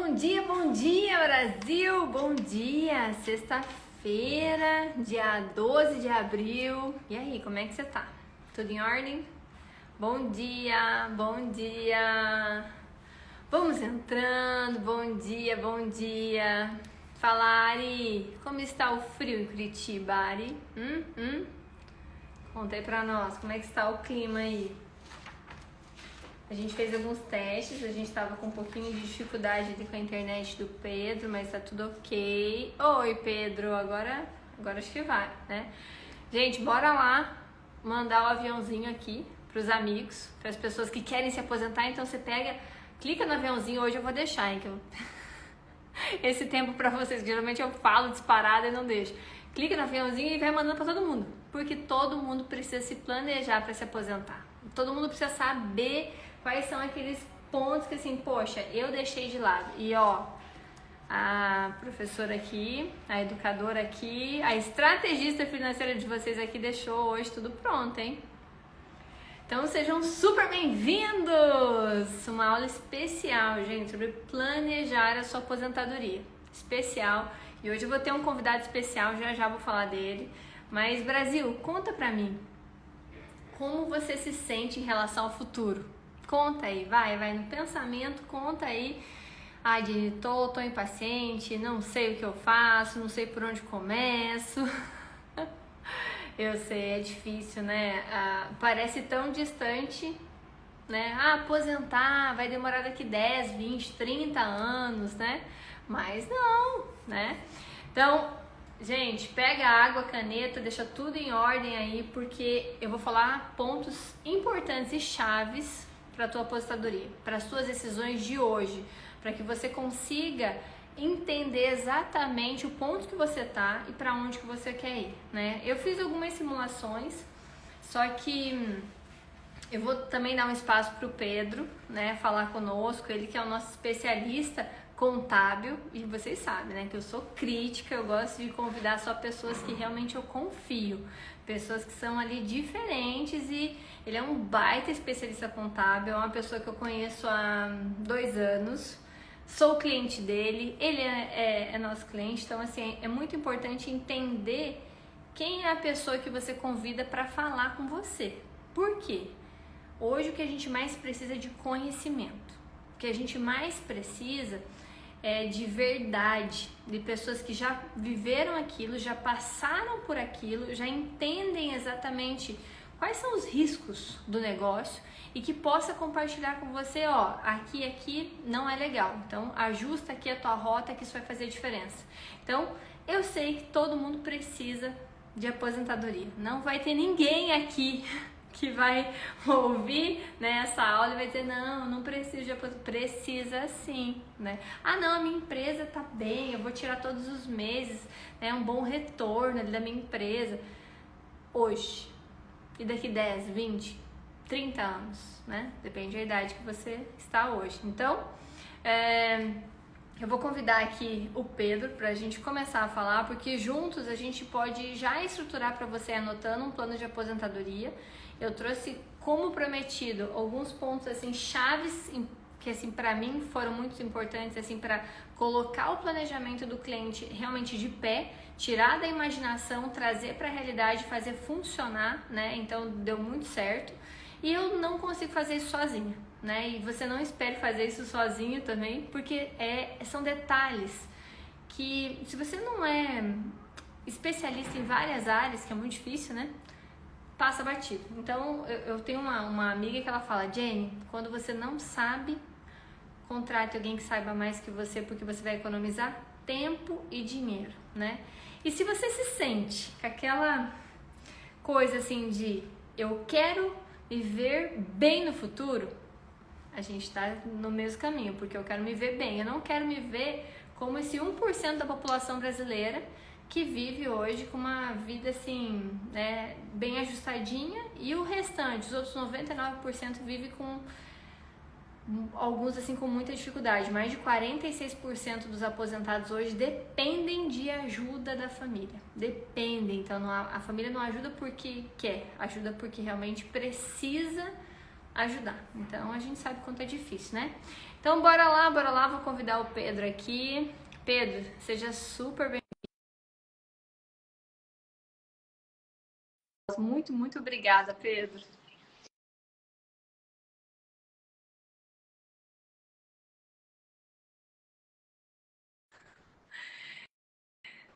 Bom dia, Brasil! Bom dia! Sexta-feira, dia 12 de abril. E aí, como é que você tá? Tudo em ordem? Bom dia, bom dia! Vamos entrando, bom dia, bom dia! Fala, Ari! Como está o frio em Curitiba, Ari? Conta aí pra nós, como é que está o clima aí? A gente fez alguns testes, a gente tava com um pouquinho de dificuldade ali com a internet do Pedro, mas tá tudo ok. Oi, Pedro, agora acho que vai, né? Gente, bora lá mandar o aviãozinho aqui pros amigos, pras pessoas que querem se aposentar. Então você pega, clica no aviãozinho, hoje eu vou deixar, hein, que eu... esse tempo pra vocês, que geralmente eu falo disparado e não deixo. Clica no aviãozinho e vai mandando pra todo mundo, porque todo mundo precisa se planejar pra se aposentar. Todo mundo precisa saber quais são aqueles pontos que assim, poxa, eu deixei de lado. E ó, a professora aqui, a educadora aqui, a estrategista financeira de vocês aqui deixou hoje tudo pronto, hein? Então sejam super bem-vindos! Uma aula especial, gente, sobre planejar a sua aposentadoria. Especial. E hoje eu vou ter um convidado especial, já vou falar dele. Mas, Brasil, conta pra mim. Como você se sente em relação ao futuro? Conta aí, vai no pensamento, conta aí. Ai, Dini, tô impaciente, não sei o que eu faço, não sei por onde começo. Eu sei, é difícil, né? Parece tão distante, né? Aposentar vai demorar daqui 10, 20, 30 anos, né? Mas não, né? Então, gente, pega a água, caneta, deixa tudo em ordem aí, porque eu vou falar pontos importantes e chaves para a tua aposentadoria, para as suas decisões de hoje, para que você consiga entender exatamente o ponto que você tá e para onde que você quer ir, né? Eu fiz algumas simulações, só que eu vou também dar um espaço para o Pedro, né, falar conosco, ele que é o nosso especialista contábil, e vocês sabem, né, que eu sou crítica, eu gosto de convidar só pessoas que realmente eu confio, pessoas que são ali diferentes, e ele é um baita especialista contábil, é uma pessoa que eu conheço há 2 anos, sou cliente dele, ele é nosso cliente, então assim, é muito importante entender quem é a pessoa que você convida para falar com você. Por quê? Hoje o que a gente mais precisa é de conhecimento, o que a gente mais precisa é de verdade, de pessoas que já viveram aquilo, já passaram por aquilo, já entendem exatamente quais são os riscos do negócio e que possa compartilhar com você, ó, aqui não é legal, então ajusta aqui a tua rota que isso vai fazer diferença. Então, eu sei que todo mundo precisa de aposentadoria, não vai ter ninguém aqui que vai ouvir, né, essa aula e vai dizer, não preciso de aposentadoria. Precisa sim, né? Ah, não, a minha empresa tá bem, eu vou tirar todos os meses, né, um bom retorno da minha empresa. Hoje, e daqui 10, 20, 30 anos, né? Depende da idade que você está hoje. Então, eu vou convidar aqui o Pedro para a gente começar a falar, porque juntos a gente pode já estruturar para você anotando um plano de aposentadoria. Eu trouxe, como prometido, alguns pontos assim chaves que assim para mim foram muito importantes assim para colocar o planejamento do cliente realmente de pé, tirar da imaginação, trazer para a realidade, fazer funcionar, né? Então deu muito certo. E eu não consigo fazer isso sozinha, né? E você não espere fazer isso sozinho também, porque são detalhes que, se você não é especialista em várias áreas, que é muito difícil, né? Passa batido. Então, eu tenho uma amiga que ela fala, Jenny, quando você não sabe, contrate alguém que saiba mais que você, porque você vai economizar tempo e dinheiro, né? E se você se sente com aquela coisa assim de eu quero me ver bem no futuro, a gente tá no mesmo caminho, porque eu quero me ver bem, eu não quero me ver como esse 1% da população brasileira que vive hoje com uma vida assim, né, bem ajustadinha, e o restante, os outros 99% vive com alguns assim com muita dificuldade. Mais de 46% dos aposentados hoje dependem de ajuda da família. Dependem, então a família não ajuda porque quer, ajuda porque realmente precisa ajudar. Então a gente sabe quanto é difícil, né? Então, bora lá, vou convidar o Pedro aqui. Pedro, seja super bem-vindo. Muito obrigada, Pedro.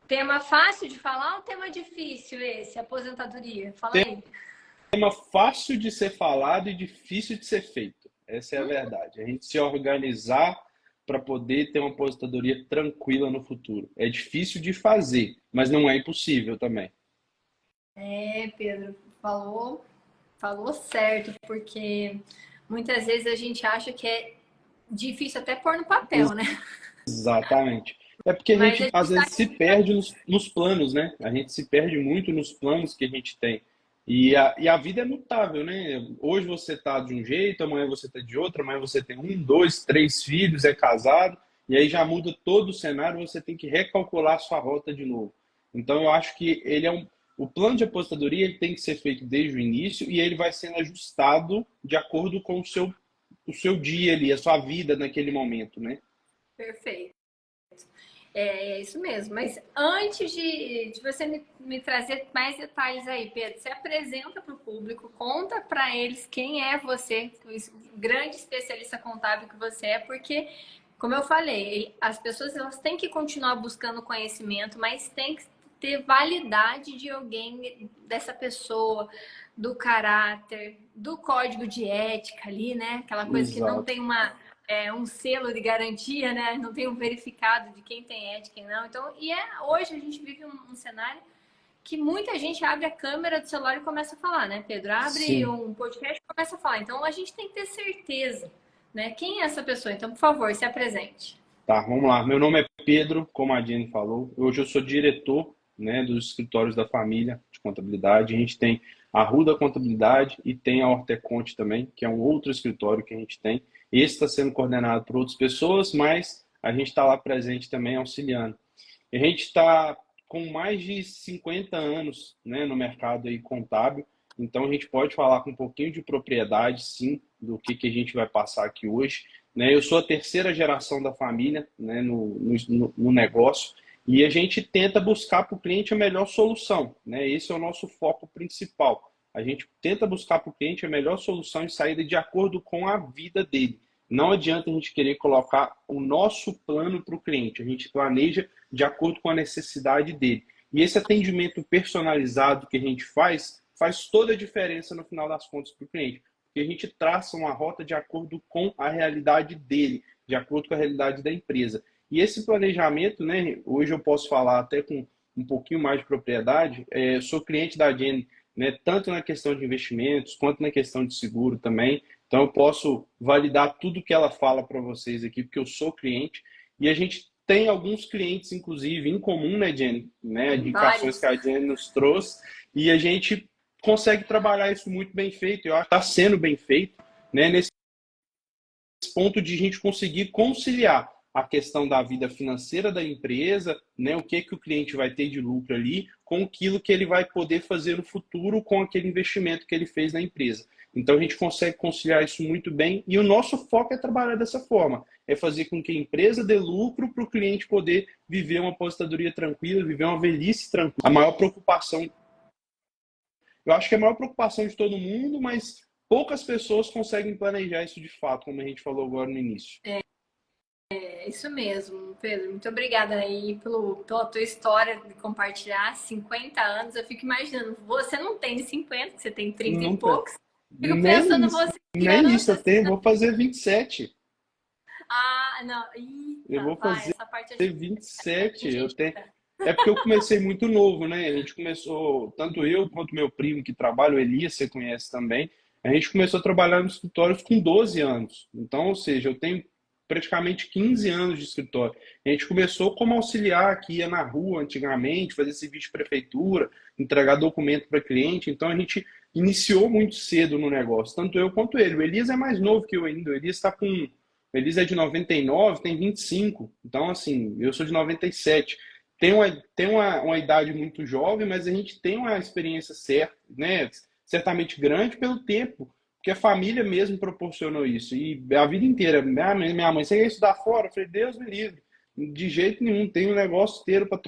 Tema fácil de falar ou tema difícil esse, aposentadoria? Fala aí. Tema fácil de ser falado e difícil de ser feito. Essa é a verdade. A gente se organizar para poder ter uma aposentadoria tranquila no futuro. É difícil de fazer, mas não é impossível também. Pedro, falou certo, porque muitas vezes a gente acha que é difícil até pôr no papel, né? Exatamente. É porque a Mas a gente às gente tá vezes se aqui. perde nos planos, né? A gente se perde muito nos planos que a gente tem. E a vida é mutável, né? Hoje você tá de um jeito, amanhã você tá de outro, amanhã você tem um, dois, três filhos, é casado, e aí já muda todo o cenário, você tem que recalcular sua rota de novo. Então eu acho que o plano de apostadoria ele tem que ser feito desde o início e ele vai sendo ajustado de acordo com o seu dia ali, a sua vida naquele momento, né? Perfeito. É isso mesmo. Mas antes de você me trazer mais detalhes aí, Pedro, se apresenta para o público, conta para eles quem é você, o grande especialista contábil que você é, porque, como eu falei, as pessoas elas têm que continuar buscando conhecimento, mas tem que ter validade de alguém, dessa pessoa, do caráter, do código de ética ali, né? Aquela coisa que não Exato. tem um selo de garantia, né? Não tem um verificado de quem tem ética e não. Então, hoje a gente vive um cenário que muita gente abre a câmera do celular e começa a falar, né, Pedro? Abre Sim. um podcast e começa a falar. Então, a gente tem que ter certeza, né? Quem é essa pessoa? Então, por favor, se apresente. Tá, vamos lá. Meu nome é Pedro, como a Jenny falou. Hoje eu sou diretor, né, dos escritórios da família de contabilidade. A gente tem a Ruda Contabilidade e tem a Orteconte também, que é um outro escritório que a gente tem. Esse está sendo coordenado por outras pessoas, mas a gente está lá presente também auxiliando. A gente está com mais de 50 anos, né, no mercado aí contábil, então a gente pode falar com um pouquinho de propriedade, sim, do que a gente vai passar aqui hoje. Né? Eu sou a terceira geração da família, né, no negócio e a gente tenta buscar para o cliente a melhor solução. Né? Esse é o nosso foco principal. A gente tenta buscar para o cliente a melhor solução e saída de acordo com a vida dele. Não adianta a gente querer colocar o nosso plano para o cliente. A gente planeja de acordo com a necessidade dele. E esse atendimento personalizado que a gente faz toda a diferença no final das contas para o cliente. Porque a gente traça uma rota de acordo com a realidade dele, de acordo com a realidade da empresa. E esse planejamento, né, hoje eu posso falar até com um pouquinho mais de propriedade, sou cliente da Jenny, né, tanto na questão de investimentos, quanto na questão de seguro também. Então eu posso validar tudo que ela fala para vocês aqui, porque eu sou cliente. E a gente tem alguns clientes, inclusive, em comum, né, Jenny? Né, indicações Vários. que a Jenny nos trouxe. E a gente consegue trabalhar isso muito bem feito. Eu acho que está sendo bem feito, né, nesse ponto de a gente conseguir conciliar a questão da vida financeira da empresa, né, o que o cliente vai ter de lucro ali, com aquilo que ele vai poder fazer no futuro com aquele investimento que ele fez na empresa. Então a gente consegue conciliar isso muito bem e o nosso foco é trabalhar dessa forma, é fazer com que a empresa dê lucro para o cliente poder viver uma aposentadoria tranquila, viver uma velhice tranquila. A maior preocupação, eu acho que é a maior preocupação de todo mundo, mas poucas pessoas conseguem planejar isso de fato, como a gente falou agora no início. É isso mesmo, Pedro. Muito obrigada aí pela tua história de compartilhar 50 anos. Eu fico imaginando, você não tem 50, você tem 30 e Não tem. poucos. Fico pensando Nem isso. você Nem isso eu criança. tenho. Vou fazer 27. Ah, não. Eu Eita, vou vai, fazer essa parte a gente 27. Eu tenho. acredita. É porque eu comecei muito novo, né? A gente começou, tanto eu quanto meu primo que trabalha, o Elias, você conhece também, a gente começou a trabalhar nos escritórios com 12 anos. Então, ou seja, eu tenho praticamente 15 anos de escritório. A gente começou como auxiliar que ia na rua antigamente, fazer serviço de prefeitura, entregar documento para cliente. Então, a gente iniciou muito cedo no negócio, tanto eu quanto ele. O Elias é mais novo que eu ainda. O Elias está com. O Elias é de 99, tem 25. Então, assim, eu sou de 97. Tem uma idade muito jovem, mas a gente tem uma experiência certa, né? Certamente grande pelo tempo porque a família mesmo proporcionou isso. E a vida inteira, minha mãe, você quer estudar fora? Eu falei, Deus me livre. De jeito nenhum, tem um negócio inteiro para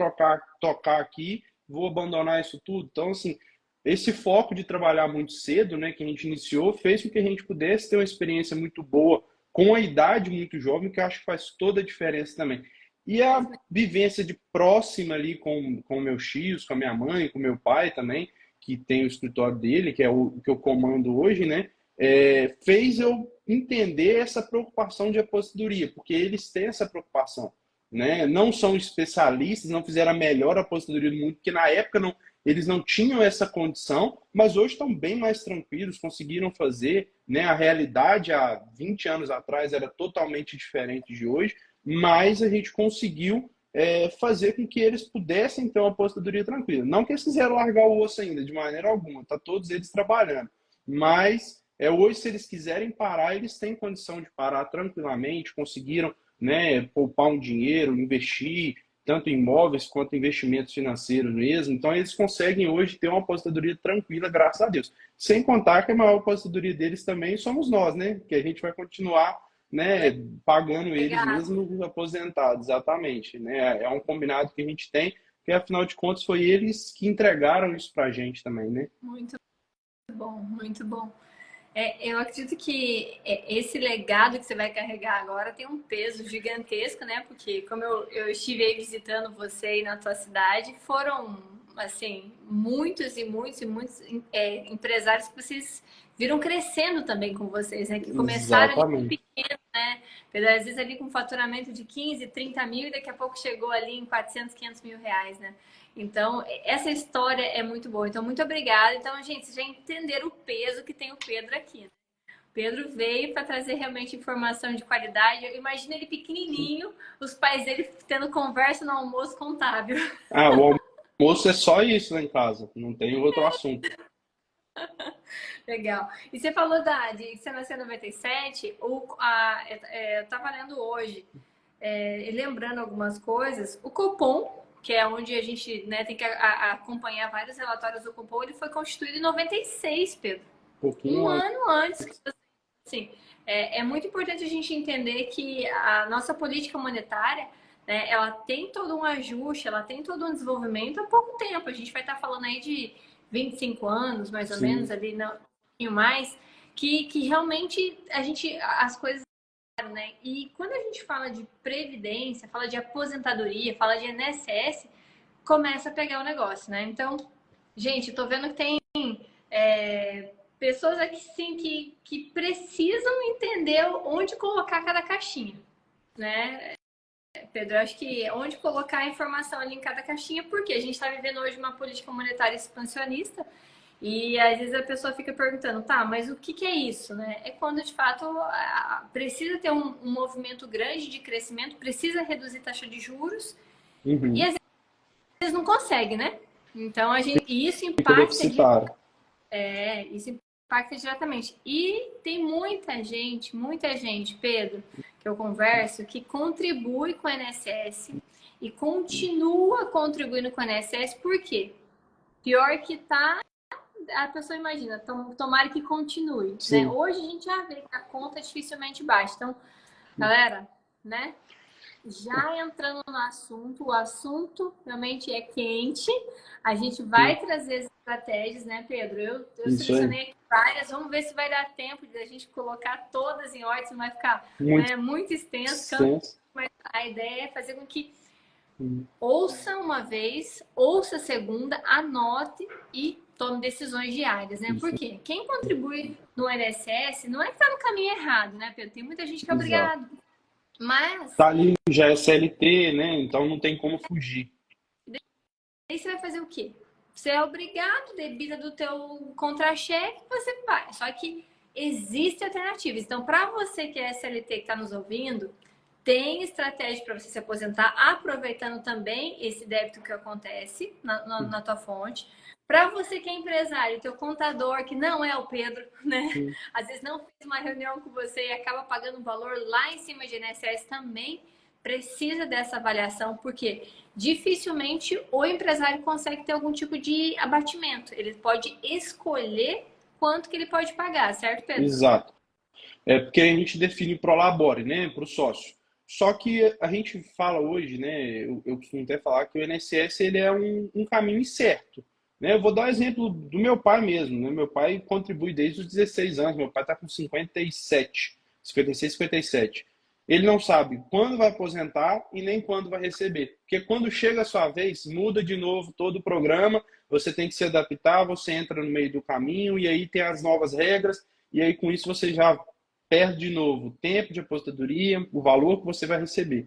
tocar aqui, vou abandonar isso tudo. Então, assim, esse foco de trabalhar muito cedo, né, que a gente iniciou, fez com que a gente pudesse ter uma experiência muito boa, com a idade muito jovem, que eu acho que faz toda a diferença também. E a vivência de próxima ali com meus tios, com a minha mãe, com meu pai também, que tem o escritório dele, que é o que eu comando hoje, né? Fez eu entender essa preocupação de aposentadoria, porque eles têm essa preocupação, né? Não são especialistas, não fizeram a melhor aposentadoria do mundo, porque na época eles não tinham essa condição, mas hoje estão bem mais tranquilos, conseguiram fazer, né? A realidade há 20 anos atrás era totalmente diferente de hoje, mas a gente conseguiu fazer com que eles pudessem ter uma aposentadoria tranquila. Não que eles quiseram largar o osso ainda, de maneira alguma, tá todos eles trabalhando, mas hoje, se eles quiserem parar, eles têm condição de parar tranquilamente, conseguiram, né, poupar um dinheiro, investir, tanto em imóveis quanto em investimentos financeiros mesmo. Então, eles conseguem hoje ter uma aposentadoria tranquila, graças a Deus. Sem contar que a maior aposentadoria deles também somos nós, né? Que a gente vai continuar, né, pagando eles Obrigada. mesmo aposentados, exatamente. Né? É um combinado que a gente tem, que afinal de contas foi eles que entregaram isso pra gente também, né? Muito bom, muito bom. Eu acredito que esse legado que você vai carregar agora tem um peso gigantesco, né? Porque como eu estive aí visitando você aí na tua cidade, foram, assim, muitos e muitos e muitos empresários que vocês viram crescendo também com vocês, né? Que começaram ali Exatamente. pequeno, né? Às vezes ali com faturamento de 15, 30 mil e daqui a pouco chegou ali em 400, 500 mil reais, né? Então, essa história é muito boa. Então, muito obrigada. Então, gente, vocês já entenderam o peso que tem o Pedro aqui. O Pedro veio para trazer realmente informação de qualidade. Imagina ele pequenininho, os pais dele tendo conversa no almoço contábil. Ah, o almoço é só isso lá em casa, não tem outro assunto. Legal. E você falou de que você nasceu em 97, eu estava lendo hoje, lembrando algumas coisas, o Copom, que é onde a gente, né, tem que acompanhar vários relatórios do Copom, ele foi constituído em 96, Pedro. Um pouquinho Um antes. ano antes. Assim, é muito importante a gente entender que a nossa política monetária, né, ela tem todo um ajuste, ela tem todo um desenvolvimento há pouco tempo. A gente vai estar falando aí de 25 anos, mais ou menos, Sim. ali, não, um pouquinho mais, que realmente as coisas, né? E quando a gente fala de previdência, fala de aposentadoria, fala de INSS, começa a pegar o negócio, né? Então, gente, tô vendo que tem pessoas aqui sim que precisam entender onde colocar cada caixinha, né? Pedro, eu acho que onde colocar a informação ali em cada caixinha, porque a gente está vivendo hoje uma política monetária expansionista e às vezes a pessoa fica perguntando, tá, mas o que é isso, né? É quando de fato precisa ter um movimento grande de crescimento, precisa reduzir taxa de juros e Uhum. às vezes não consegue, né? Então e isso Fica impacta deficitário. isso impacta diretamente. E tem muita gente, Pedro, que eu converso, que contribui com o INSS e continua contribuindo com o INSS, por quê? Pior que tá, a pessoa imagina, tomara que continue, né? Sim. Hoje a gente já vê que a conta dificilmente baixa. Então, galera, né? Já entrando no assunto, o assunto realmente é quente. A gente vai Sim. trazer as estratégias, né, Pedro? Eu Isso aí. selecionei aqui várias. Vamos ver se vai dar tempo de a gente colocar todas em ordem, senão vai ficar, Muito né, muito extenso. senso. Mas a ideia é fazer com que Uhum. ouça uma vez, ouça a segunda, anote e tome decisões diárias, né? Isso. Por quê? Quem contribui no INSS não é que está no caminho errado, né, Pedro? Tem muita gente que é Exato. obrigado. Mas Tá ali, já é CLT, né? Então não tem como fugir. aí você vai fazer o quê? Você é obrigado, debita do teu contra-cheque, você vai. Só que existem alternativas. Então, para você que é SLT que está nos ouvindo, tem estratégia para você se aposentar, aproveitando também esse débito que acontece na tua fonte. Para você que é empresário, teu contador, que não é o Pedro, né? Sim. Às vezes não fez uma reunião com você e acaba pagando um valor lá em cima de INSS também, precisa dessa avaliação, porque dificilmente o empresário consegue ter algum tipo de abatimento. Ele pode escolher quanto que ele pode pagar, certo, Pedro? Exato. É porque a gente define Prolabore, né, para o sócio. Só que a gente fala hoje, né, eu costumo até falar que o INSS ele é um caminho incerto. Né? Eu vou dar um exemplo do meu pai mesmo. Né? Meu pai contribui desde os 16 anos, meu pai está com 57, 56, 57. Ele não sabe quando vai aposentar e nem quando vai receber. Porque quando chega a sua vez, muda de novo todo o programa, você tem que se adaptar, você entra no meio do caminho e aí tem as novas regras, e aí com isso você já perde de novo o tempo de aposentadoria, o valor que você vai receber.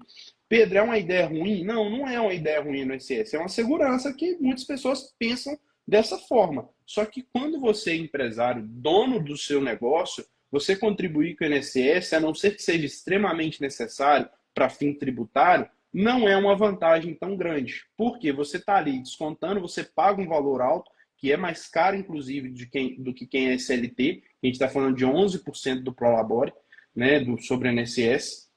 Pedro, é uma ideia ruim? Não, não é uma ideia ruim no INSS. É uma segurança que muitas pessoas pensam dessa forma. Só que quando você é empresário, dono do seu negócio, você contribuir com o INSS, a não ser que seja extremamente necessário para fim tributário, não é uma vantagem tão grande. Porque você está ali descontando, você paga um valor alto, que é mais caro, inclusive, do que quem é CLT. A gente está falando de 11% do Prolabore, né, sobre o INSS.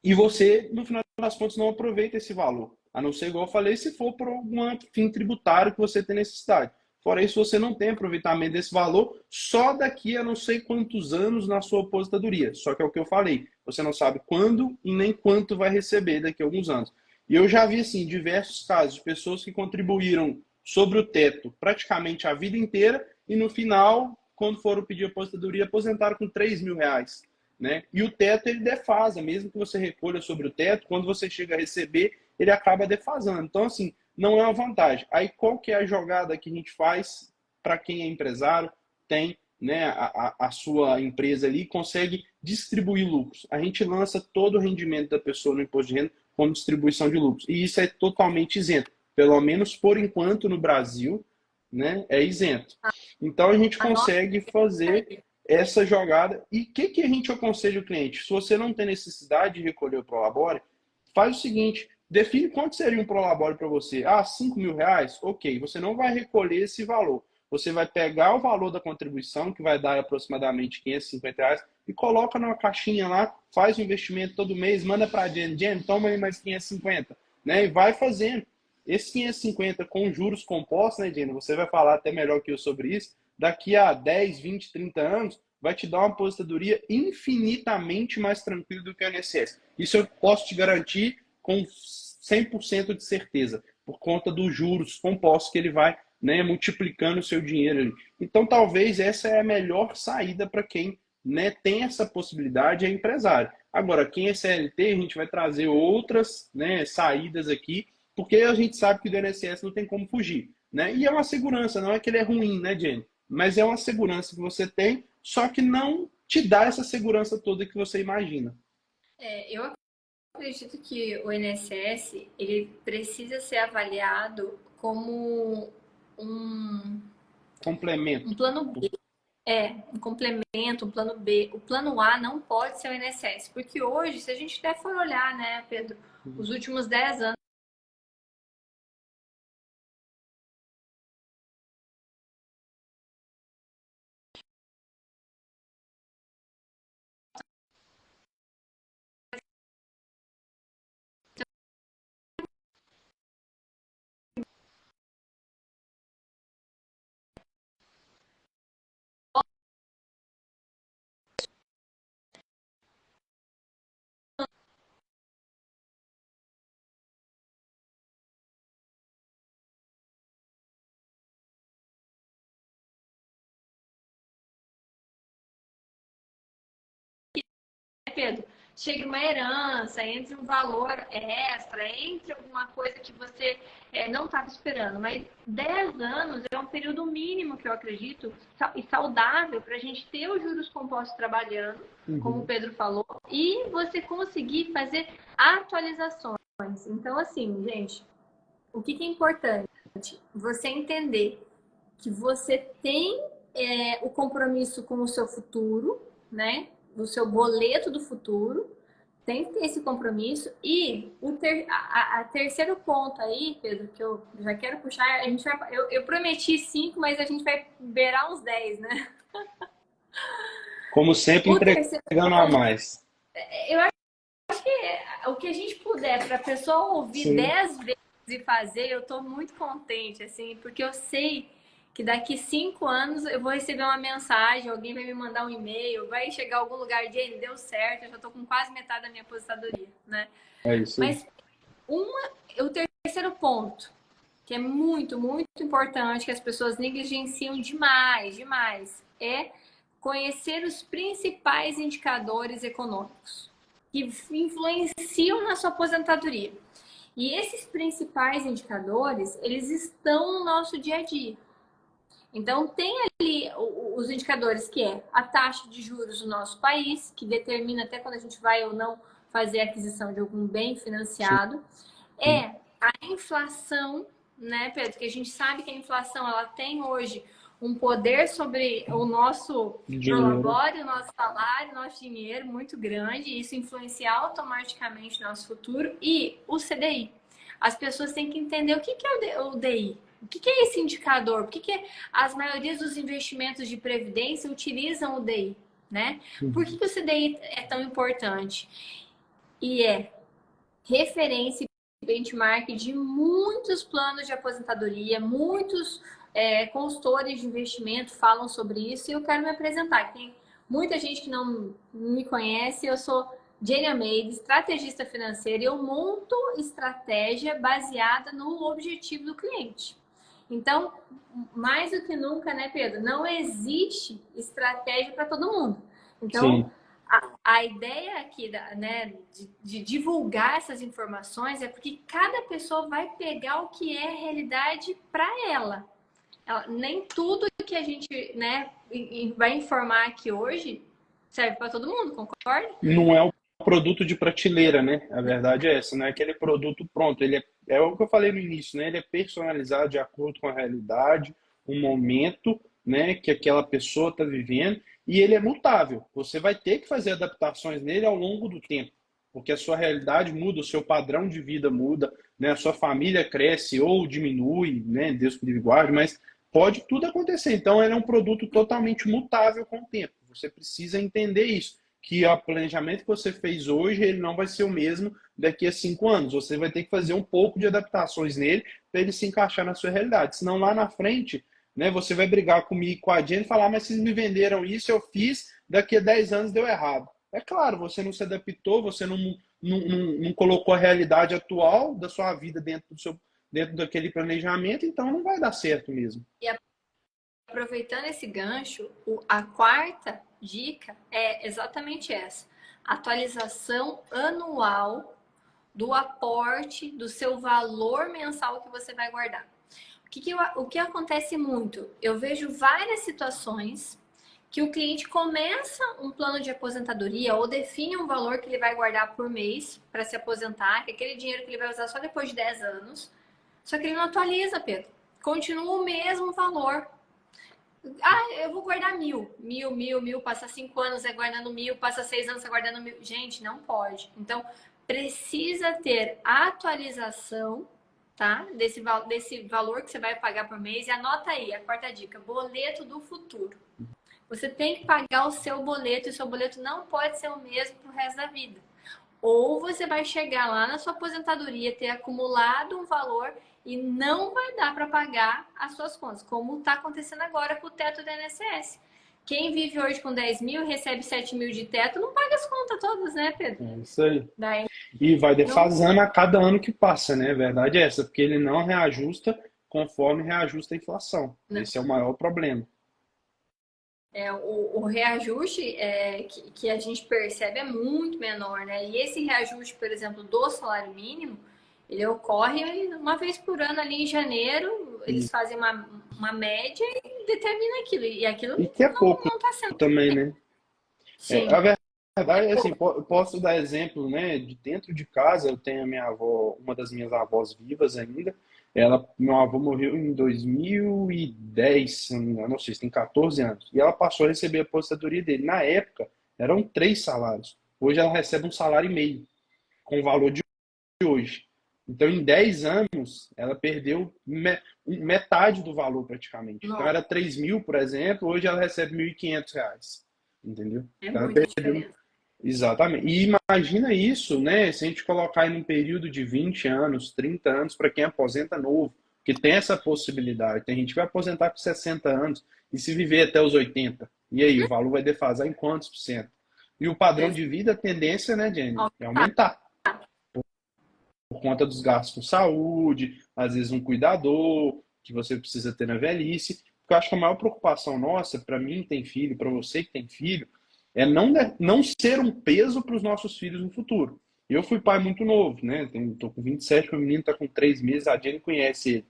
E você, no final das contas, não aproveita esse valor. A não ser, igual eu falei, se for por algum fim tributário que você tem necessidade. Fora isso, você não tem aproveitamento desse valor só daqui a não sei quantos anos na sua aposentadoria. Só que é o que eu falei, você não sabe quando e nem quanto vai receber daqui a alguns anos. E eu já vi, assim, diversos casos de pessoas que contribuíram sobre o teto praticamente a vida inteira e no final, quando foram pedir aposentadoria, aposentaram com R$ 3.000. Né? E o teto ele defasa, mesmo que você recolha sobre o teto, quando você chega a receber, ele acaba defasando. Então, assim, não é uma vantagem. Aí, qual que é a jogada que a gente faz para quem é empresário, tem, né, a sua empresa ali, consegue distribuir lucros? A gente lança todo o rendimento da pessoa no imposto de renda como distribuição de lucros. E isso é totalmente isento. Pelo menos por enquanto no Brasil, né, é isento. Então, a gente consegue fazer essa jogada. E o que a gente aconselha o cliente? Se você não tem necessidade de recolher o Prolabore, faz o seguinte, define quanto seria um Prolabore para você. Ah, R$ 5.000? Ok, você não vai recolher esse valor. Você vai pegar o valor da contribuição, que vai dar aproximadamente R$ 550, e coloca numa caixinha lá, faz o investimento todo mês, manda para a Jen, toma aí mais 550, né? E vai fazendo. Esse 550 com juros compostos, né, Jen? Você vai falar até melhor que eu sobre isso, daqui a 10, 20, 30 anos, vai te dar uma aposentadoria infinitamente mais tranquila do que o INSS. Isso eu posso te garantir com 100% de certeza, por conta dos juros compostos que ele vai, né, multiplicando o seu dinheiro ali. Então, talvez essa é a melhor saída para quem, né, tem essa possibilidade, é empresário. Agora, quem é CLT, a gente vai trazer outras, né, saídas aqui, porque a gente sabe que do INSS não tem como fugir. Né? E é uma segurança, não é que ele é ruim, né, Jenny? Mas é uma segurança que você tem, só que não te dá essa segurança toda que você imagina. Eu acredito que o INSS ele precisa ser avaliado como Complemento. um plano B. Um complemento, um plano B. O plano A não pode ser o INSS, porque hoje, se a gente até for olhar, né, Pedro, os últimos 10 anos, Pedro, chega uma herança, entre um valor extra, entre alguma coisa que você não estava esperando. Mas 10 anos é um período mínimo que eu acredito e saudável para a gente ter os juros compostos trabalhando, como o Pedro falou, e você conseguir fazer atualizações. Então, assim, gente, o que é importante? Você entender que você tem o compromisso com o seu futuro, né? Do seu boleto do futuro, tem que ter esse compromisso. E a terceiro ponto aí, Pedro, que eu já quero puxar, a gente vai, eu prometi 5, mas a gente vai beirar uns 10, né? Como sempre, O terceiro entregando a ponto, mais. eu acho que o que a gente puder para a pessoa ouvir Sim. 10 vezes e fazer, eu tô muito contente, assim, porque eu sei que daqui 5 anos eu vou receber uma mensagem, alguém vai me mandar um e-mail, vai chegar a algum lugar, Jane, deu certo, eu já tô com quase metade da minha aposentadoria, né? É isso aí. Mas o terceiro ponto, que é muito, muito importante, que as pessoas negligenciam demais, demais, é conhecer os principais indicadores econômicos que influenciam na sua aposentadoria. E esses principais indicadores, eles estão no nosso dia a dia. Então, tem ali os indicadores que é a taxa de juros do nosso país, que determina até quando a gente vai ou não fazer a aquisição de algum bem financiado. É a inflação, né, Pedro? Que a gente sabe que a inflação ela tem hoje um poder sobre o nosso prolabore, o nosso salário, o nosso dinheiro muito grande, e isso influencia automaticamente o nosso futuro. E o CDI. As pessoas têm que entender o que é o DI. O que é esse indicador? Por que as maiorias dos investimentos de previdência utilizam o DI, né? Por que o CDI é tão importante? E é referência e benchmark de muitos planos de aposentadoria, muitos consultores de investimento falam sobre isso, e eu quero me apresentar. Tem muita gente que não me conhece, eu sou Jane Almeida, estrategista financeira, e eu monto estratégia baseada no objetivo do cliente. Então, mais do que nunca, né, Pedro? Não existe estratégia para todo mundo. Então, a ideia aqui, né, de divulgar essas informações é porque cada pessoa vai pegar o que é realidade para ela. Nem tudo que a gente, né, vai informar aqui hoje serve para todo mundo, concorda? Não é o produto de prateleira, né? A verdade é essa, não é aquele produto pronto. Ele é o que eu falei no início, né? Ele é personalizado de acordo com a realidade, o momento, né, que aquela pessoa está vivendo, e ele é mutável. Você vai ter que fazer adaptações nele ao longo do tempo, porque a sua realidade muda, o seu padrão de vida muda, né? A sua família cresce ou diminui, né? Deus que livre guarde, mas pode tudo acontecer. Então, ele é um produto totalmente mutável com o tempo. Você precisa entender isso, que o planejamento que você fez hoje, ele não vai ser o mesmo daqui a 5 anos. Você vai ter que fazer um pouco de adaptações nele para ele se encaixar na sua realidade. Senão, lá na frente, né, você vai brigar comigo, com a Jenny, e falar, mas vocês me venderam isso, eu fiz, daqui a 10 anos deu errado. É claro, você não se adaptou, você não colocou a realidade atual da sua vida dentro daquele planejamento, então não vai dar certo mesmo. E aproveitando esse gancho, a quarta dica é exatamente essa: atualização anual do aporte do seu valor mensal que você vai guardar. O que acontece muito? Eu vejo várias situações que o cliente começa um plano de aposentadoria ou define um valor que ele vai guardar por mês para se aposentar, que é aquele dinheiro que ele vai usar só depois de 10 anos, só que ele não atualiza, Pedro. Continua o mesmo valor. Eu vou guardar 1.000, passa 5 anos guardando 1.000, passa 6 anos guardando 1.000. Gente, não pode. Então, precisa ter atualização, tá? Desse valor que você vai pagar por mês. E anota aí, a quarta dica: boleto do futuro. Você tem que pagar o seu boleto, e o seu boleto não pode ser o mesmo pro resto da vida. Ou você vai chegar lá na sua aposentadoria, ter acumulado um valor e não vai dar para pagar as suas contas, como está acontecendo agora com o teto do INSS. Quem vive hoje com 10 mil e recebe 7 mil de teto, não paga as contas todas, né, Pedro? É isso aí. Daí, e vai defasando a cada ano que passa, né? A verdade é essa, porque ele não reajusta conforme reajusta a inflação. Não. Esse é o maior problema. O reajuste que a gente percebe é muito menor, né? E esse reajuste, por exemplo, do salário mínimo, ele ocorre uma vez por ano ali em janeiro, eles fazem uma média e determinam aquilo. E aquilo e que é pouco não está sendo também, né? Sim. A verdade é assim, posso dar exemplo, né? De dentro de casa, eu tenho a minha avó, uma das minhas avós vivas ainda. Meu avô morreu em 2010, não sei se tem 14 anos. E ela passou a receber a aposentadoria dele. Na época, eram 3 salários. Hoje ela recebe 1,5 salário, com o valor de hoje. Então, em 10 anos, ela perdeu metade do valor praticamente. Então, era 3 mil, por exemplo, hoje ela recebe R$ 1.500. Entendeu? Então, muita diferença. Exatamente. E imagina isso, né? Se a gente colocar em um período de 20 anos, 30 anos, para quem aposenta novo, Porque tem essa possibilidade. Tem gente que vai aposentar com 60 anos e se viver até os 80. E aí, o valor vai defasar em quantos por cento? E o padrão de vida, a tendência, né, Jenny, é aumentar. Por conta dos gastos com saúde, às vezes um cuidador que você precisa ter na velhice. Porque eu acho que a maior preocupação nossa, para mim que tem filho, para você que tem filho, é não ser um peso para os nossos filhos no futuro. Eu fui pai muito novo, né? Tô com 27, meu menino tá com 3 meses, a Jenny conhece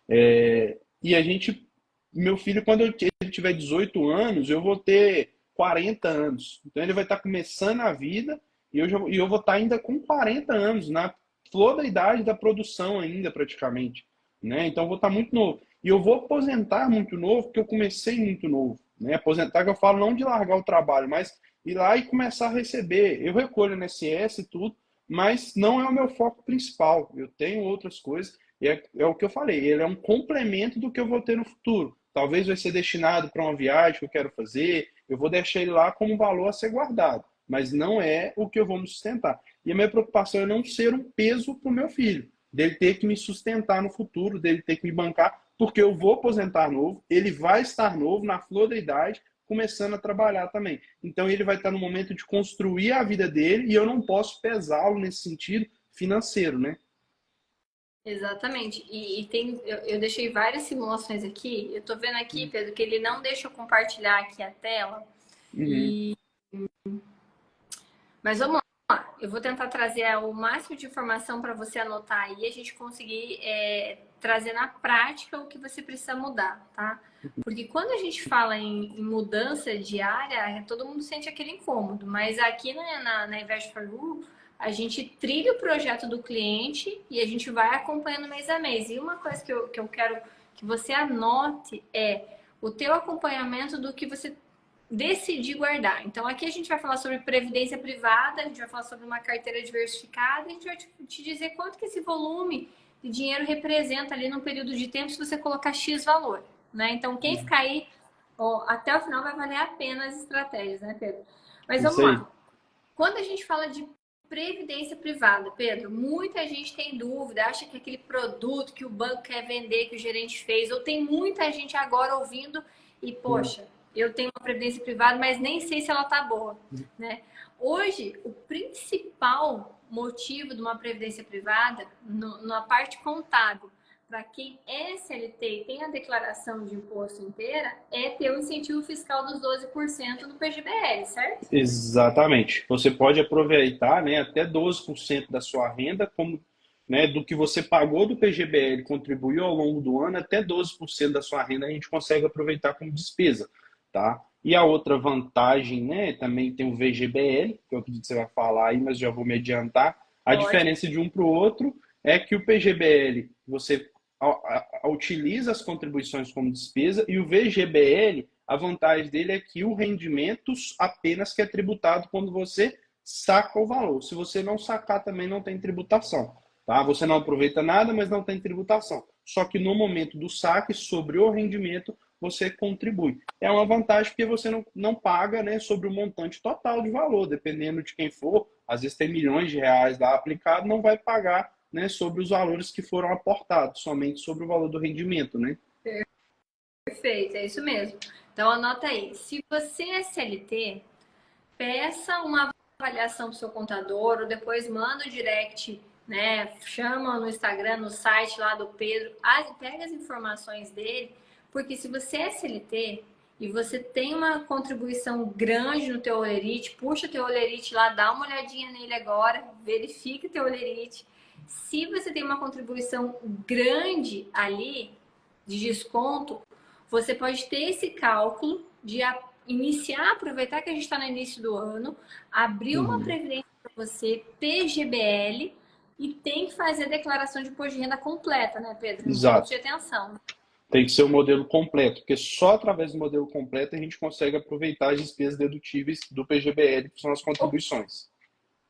ele. E a gente, meu filho, quando ele tiver 18 anos, eu vou ter 40 anos. Então ele vai estar começando a vida e eu vou estar ainda com 40 anos, na flor da idade da produção ainda, praticamente. Né? Então eu vou estar muito novo. E eu vou aposentar muito novo, porque eu comecei muito novo. Né? Aposentar, que eu falo não de largar o trabalho, mas ir lá e começar a receber. Eu recolho INSS e tudo, mas não é o meu foco principal. Eu tenho outras coisas. E é o que eu falei, ele é um complemento do que eu vou ter no futuro. Talvez vai ser destinado para uma viagem que eu quero fazer, eu vou deixar ele lá como um valor a ser guardado, mas não é o que eu vou me sustentar. E a minha preocupação é não ser um peso para o meu filho, dele ter que me sustentar no futuro, dele ter que me bancar, porque eu vou aposentar novo, ele vai estar novo, na flor da idade, começando a trabalhar também. Então ele vai estar no momento de construir a vida dele e eu não posso pesá-lo nesse sentido financeiro, né? Exatamente. E tem, eu deixei várias simulações aqui. Eu tô vendo aqui, Pedro, que ele não deixa eu compartilhar aqui a tela. Uhum. E mas vamos lá. Eu vou tentar trazer o máximo de informação para você anotar aí e a gente conseguir trazer na prática o que você precisa mudar, tá? Porque quando a gente fala em mudança diária, todo mundo sente aquele incômodo. Mas aqui na Invest for You, a gente trilha o projeto do cliente e a gente vai acompanhando mês a mês. E uma coisa que eu quero que você anote é o teu acompanhamento do que você decidir guardar. Então, aqui a gente vai falar sobre previdência privada, a gente vai falar sobre uma carteira diversificada, a gente vai te dizer quanto que esse volume de dinheiro representa ali num período de tempo se você colocar X valor, né? Então, quem ficar aí até o final vai valer a pena as estratégias, né, Pedro? Mas Isso vamos aí. lá. Quando a gente fala de previdência privada, Pedro, muita gente tem dúvida, acha que aquele produto que o banco quer vender, que o gerente fez, ou tem muita gente agora ouvindo e, poxa, eu tenho uma previdência privada, mas nem sei se ela tá boa, né? Hoje, o principal motivo de uma previdência privada, na parte contábil, para quem é CLT e tem a declaração de imposto inteira, é ter o incentivo fiscal dos 12% do PGBL, certo? Exatamente. Você pode aproveitar, né, até 12% da sua renda, como, né, do que você pagou do PGBL, contribuiu ao longo do ano, até 12% da sua renda a gente consegue aproveitar como despesa, tá? E a outra vantagem, né, também tem o VGBL, que eu acredito que você vai falar aí, mas já vou me adiantar. A Pode. diferença de um para o outro é que o PGBL, você utiliza as contribuições como despesa e o VGBL, a vantagem dele é que o rendimento apenas que é tributado quando você saca o valor. Se você não sacar, também não tem tributação. Tá? Você não aproveita nada, mas não tem tributação. Só que no momento do saque, sobre o rendimento, você contribui. É uma vantagem porque você não paga, né, sobre o montante total de valor, dependendo de quem for. Às vezes tem milhões de reais lá aplicado, não vai pagar, né, sobre os valores que foram aportados, somente sobre o valor do rendimento, né? Perfeito, é isso mesmo. Então anota aí. Se você é CLT, peça uma avaliação para o seu contador, ou depois manda o direct, né? Chama no Instagram, no site lá do Pedro, pega as informações dele, porque se você é CLT e você tem uma contribuição grande no teu Olerite, puxa o teu Olerite lá, dá uma olhadinha nele agora, verifica o teu Olerite. Se você tem uma contribuição grande ali de desconto, você pode ter esse cálculo de iniciar, aproveitar que a gente está no início do ano, abrir uma previdência para você, PGBL, e tem que fazer a declaração de imposto de renda completa, né, Pedro? Em pontos de Exato. atenção. Tem que ser o modelo completo, porque só através do modelo completo a gente consegue aproveitar as despesas dedutíveis do PGBL, que são as contribuições.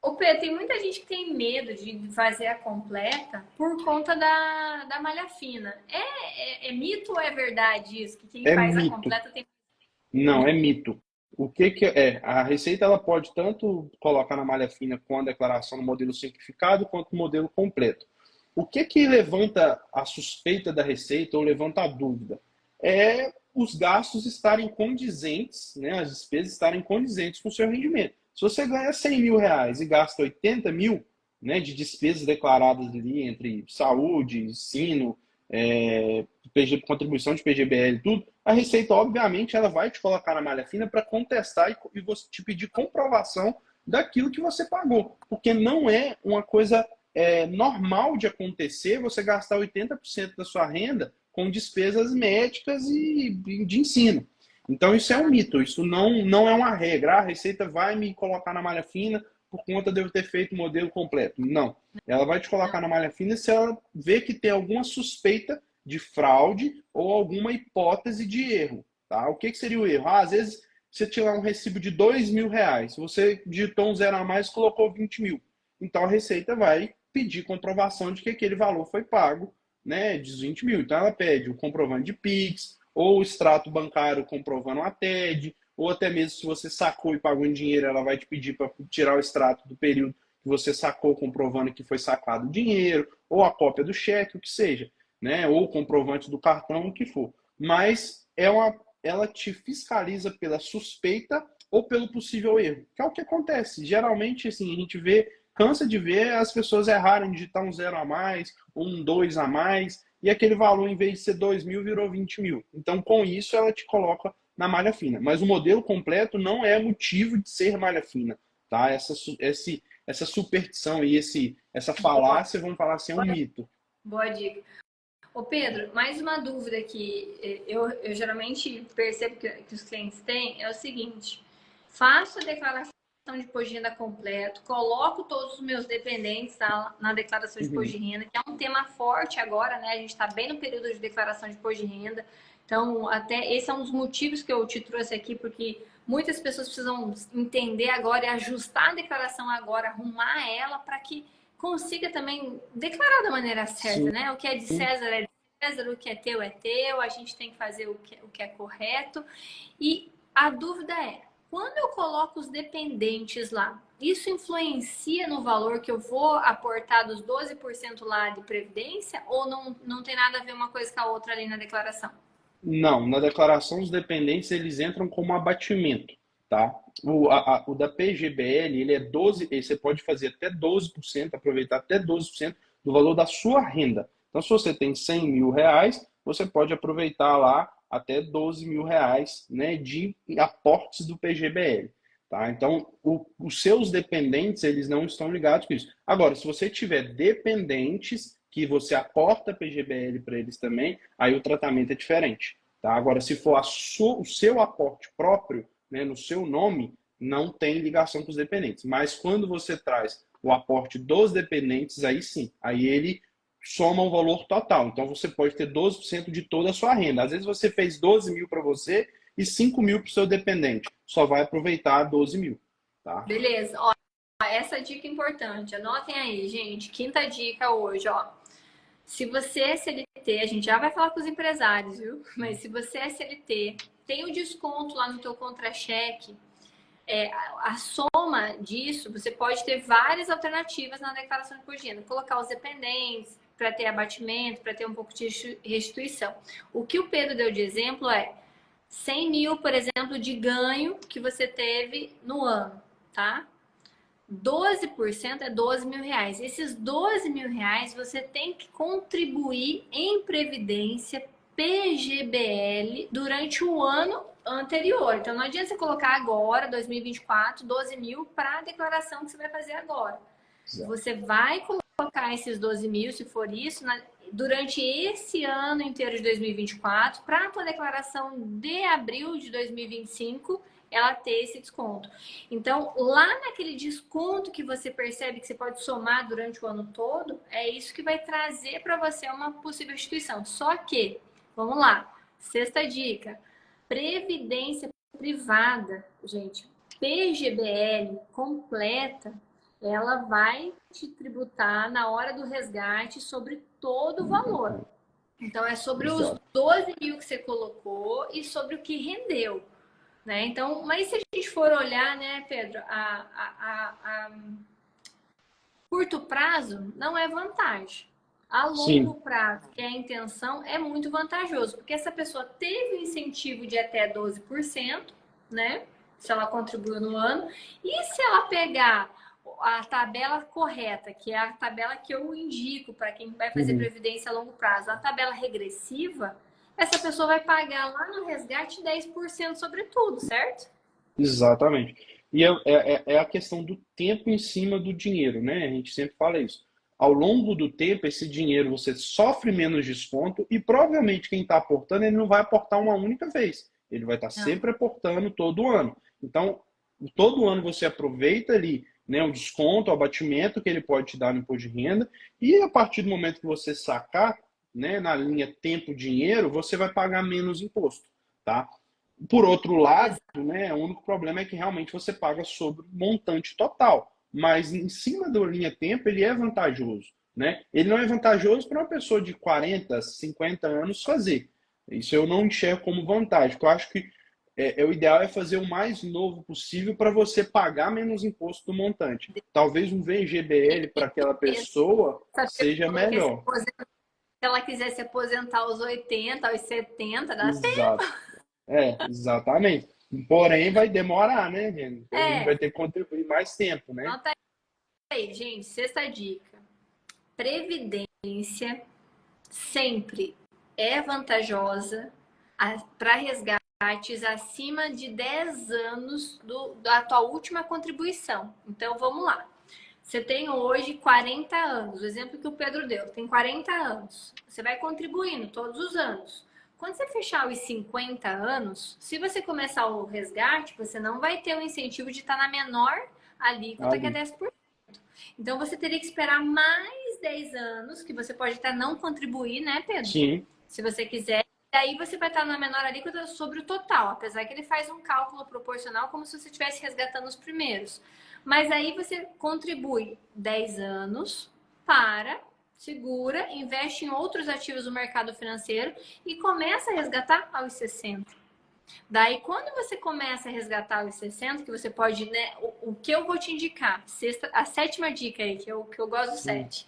Ô Pedro, tem muita gente que tem medo de fazer a completa por conta da malha fina. É mito ou é verdade isso? Que quem É faz a mito. completa tem. Não, é mito. O que que é? A Receita ela pode tanto colocar na malha fina com a declaração no modelo simplificado quanto no modelo completo. O que levanta a suspeita da Receita ou levanta a dúvida? É os gastos estarem condizentes, né, as despesas estarem condizentes com o seu rendimento. Se você ganha 100 mil reais e gasta 80 mil, né, de despesas declaradas ali entre saúde, ensino, contribuição de PGBL e tudo, a Receita, obviamente, ela vai te colocar na malha fina para contestar e você te pedir comprovação daquilo que você pagou. Porque não é uma coisa normal de acontecer você gastar 80% da sua renda com despesas médicas e de ensino. Então, isso é um mito, isso não é uma regra. A Receita vai me colocar na malha fina por conta de eu ter feito o modelo completo. Não. Ela vai te colocar na malha fina se ela vê que tem alguma suspeita de fraude ou alguma hipótese de erro. Tá? O que seria o erro? Às vezes, você tirar um recibo de 2 mil reais, você digitou um zero a mais e colocou 20 mil. Então, a Receita vai pedir comprovação de que aquele valor foi pago, né, de 20 mil. Então, ela pede o comprovante de Pix, ou o extrato bancário comprovando a TED, ou até mesmo se você sacou e pagou em dinheiro, ela vai te pedir para tirar o extrato do período que você sacou, comprovando que foi sacado o dinheiro, ou a cópia do cheque, o que seja, né? Ou o comprovante do cartão, o que for. Mas ela te fiscaliza pela suspeita ou pelo possível erro, que é o que acontece. Geralmente, assim, a gente cansa de ver as pessoas errarem, digitar um zero a mais, um 2 a mais, e aquele valor, em vez de ser 2 mil, virou 20 mil. Então, com isso, ela te coloca na malha fina. Mas o modelo completo não é motivo de ser malha fina. Tá? Essa superstição e essa falácia, vamos falar assim, é um mito. Boa dica. Ô Pedro, mais uma dúvida que eu geralmente percebo que os clientes têm é o seguinte: faço a declaração de imposto de renda completo, coloco todos os meus dependentes na declaração de imposto de renda, que é um tema forte agora, né? A gente está bem no período de declaração de imposto de renda. Então, até esse é um dos motivos que eu te trouxe aqui, porque muitas pessoas precisam entender agora e ajustar a declaração agora, arrumar ela para que consiga também declarar da maneira certa, né? O que é de César é de César, o que é teu, a gente tem que fazer o que é correto. E a dúvida é, quando eu coloco os dependentes lá, isso influencia no valor que eu vou aportar dos 12% lá de previdência ou não tem nada a ver uma coisa com a outra ali na declaração? Não, na declaração os dependentes eles entram como abatimento, tá? O da PGBL, ele é 12, você pode fazer até 12%, aproveitar até 12% do valor da sua renda. Então, se você tem 100 mil reais, você pode aproveitar lá até 12 mil reais, né, de aportes do PGBL. Tá? Então, os seus dependentes, eles não estão ligados com isso. Agora, se você tiver dependentes que você aporta PGBL para eles também, aí o tratamento é diferente. Tá? Agora, se for o seu aporte próprio, né, no seu nome, não tem ligação com os dependentes. Mas quando você traz o aporte dos dependentes, aí sim, aí ele soma um valor total. Então, você pode ter 12% de toda a sua renda. Às vezes você fez 12 mil para você e 5 mil para o seu dependente. Só vai aproveitar 12 mil. Tá? Beleza. Ó, essa dica é importante. Anotem aí, gente. Quinta dica hoje, ó. Se você é CLT, a gente já vai falar com os empresários, viu? Mas se você é CLT, tem o desconto lá no teu contra-cheque. A soma disso, você pode ter várias alternativas na declaração de imposto de renda. Colocar os dependentes para ter abatimento, para ter um pouco de restituição. O que o Pedro deu de exemplo é 100 mil, por exemplo, de ganho que você teve no ano, tá? 12% é 12 mil reais. Esses 12 mil reais você tem que contribuir em previdência PGBL durante o ano anterior. Então não adianta você colocar agora, 2024, 12 mil para a declaração que você vai fazer agora. Exato. Você vai colocar esses 12 mil, se for isso, durante esse ano inteiro de 2024, para a tua declaração de abril de 2025, ela ter esse desconto. Então, lá naquele desconto que você percebe que você pode somar durante o ano todo, é isso que vai trazer para você uma possível instituição. Só que, vamos lá, sexta dica, previdência privada, gente, PGBL completa, ela vai te tributar na hora do resgate sobre todo o valor. Então, é sobre os 12 mil que você colocou e sobre o que rendeu. Né? Então, mas se a gente for olhar, né, Pedro, a curto prazo não é vantagem. A Sim. longo prazo, que é a intenção, é muito vantajoso, porque essa pessoa teve um incentivo de até 12%, né? Se ela contribuiu no ano, e se ela pegar a tabela correta, que é a tabela que eu indico para quem vai fazer Uhum. previdência a longo prazo, a tabela regressiva, essa pessoa vai pagar lá no resgate 10% sobre tudo, certo? Exatamente. E é a questão do tempo em cima do dinheiro, né? A gente sempre fala isso. Ao longo do tempo, esse dinheiro você sofre menos desconto e provavelmente quem está aportando, ele não vai aportar uma única vez. Ele vai estar Não. sempre aportando todo ano. Então, todo ano você aproveita ali, né, o desconto, o abatimento que ele pode te dar no imposto de renda e a partir do momento que você sacar, né, na linha tempo-dinheiro, você vai pagar menos imposto, tá? Por outro lado, né, o único problema é que realmente você paga sobre o montante total. Mas em cima da linha tempo, ele é vantajoso. Né? Ele não é vantajoso para uma pessoa de 40, 50 anos fazer. Isso eu não enxergo como vantagem. Porque eu acho que o ideal é fazer o mais novo possível para você pagar menos imposto do montante. Talvez um VGBL para aquela pessoa Essa seja pessoa quer se melhor. aposentar, se ela quiser se aposentar aos 80, aos 70, dá tempo. Exato. Exatamente. Porém, vai demorar, né, gente? Então a gente vai É, ter que contribuir mais tempo, né? nota aí, gente. Sexta dica. Previdência sempre é vantajosa para resgates acima de 10 anos da tua última contribuição. Então, vamos lá. Você tem hoje 40 anos, o exemplo que o Pedro deu, tem 40 anos. Você vai contribuindo todos os anos. Quando você fechar os 50 anos, se você começar o resgate, você não vai ter o incentivo de estar na menor alíquota, que é Ali. 10%. Então, você teria que esperar mais 10 anos, que você pode até não contribuir, né, Pedro? Sim. Se você quiser. E aí você vai estar na menor alíquota sobre o total, apesar que ele faz um cálculo proporcional como se você estivesse resgatando os primeiros. Mas aí você contribui 10 anos para, segura, investe em outros ativos do mercado financeiro e começa a resgatar aos 60. Daí, quando você começa a resgatar os 60, que você pode, né? O que eu vou te indicar? A sétima dica aí, que eu gosto do Hum. 7.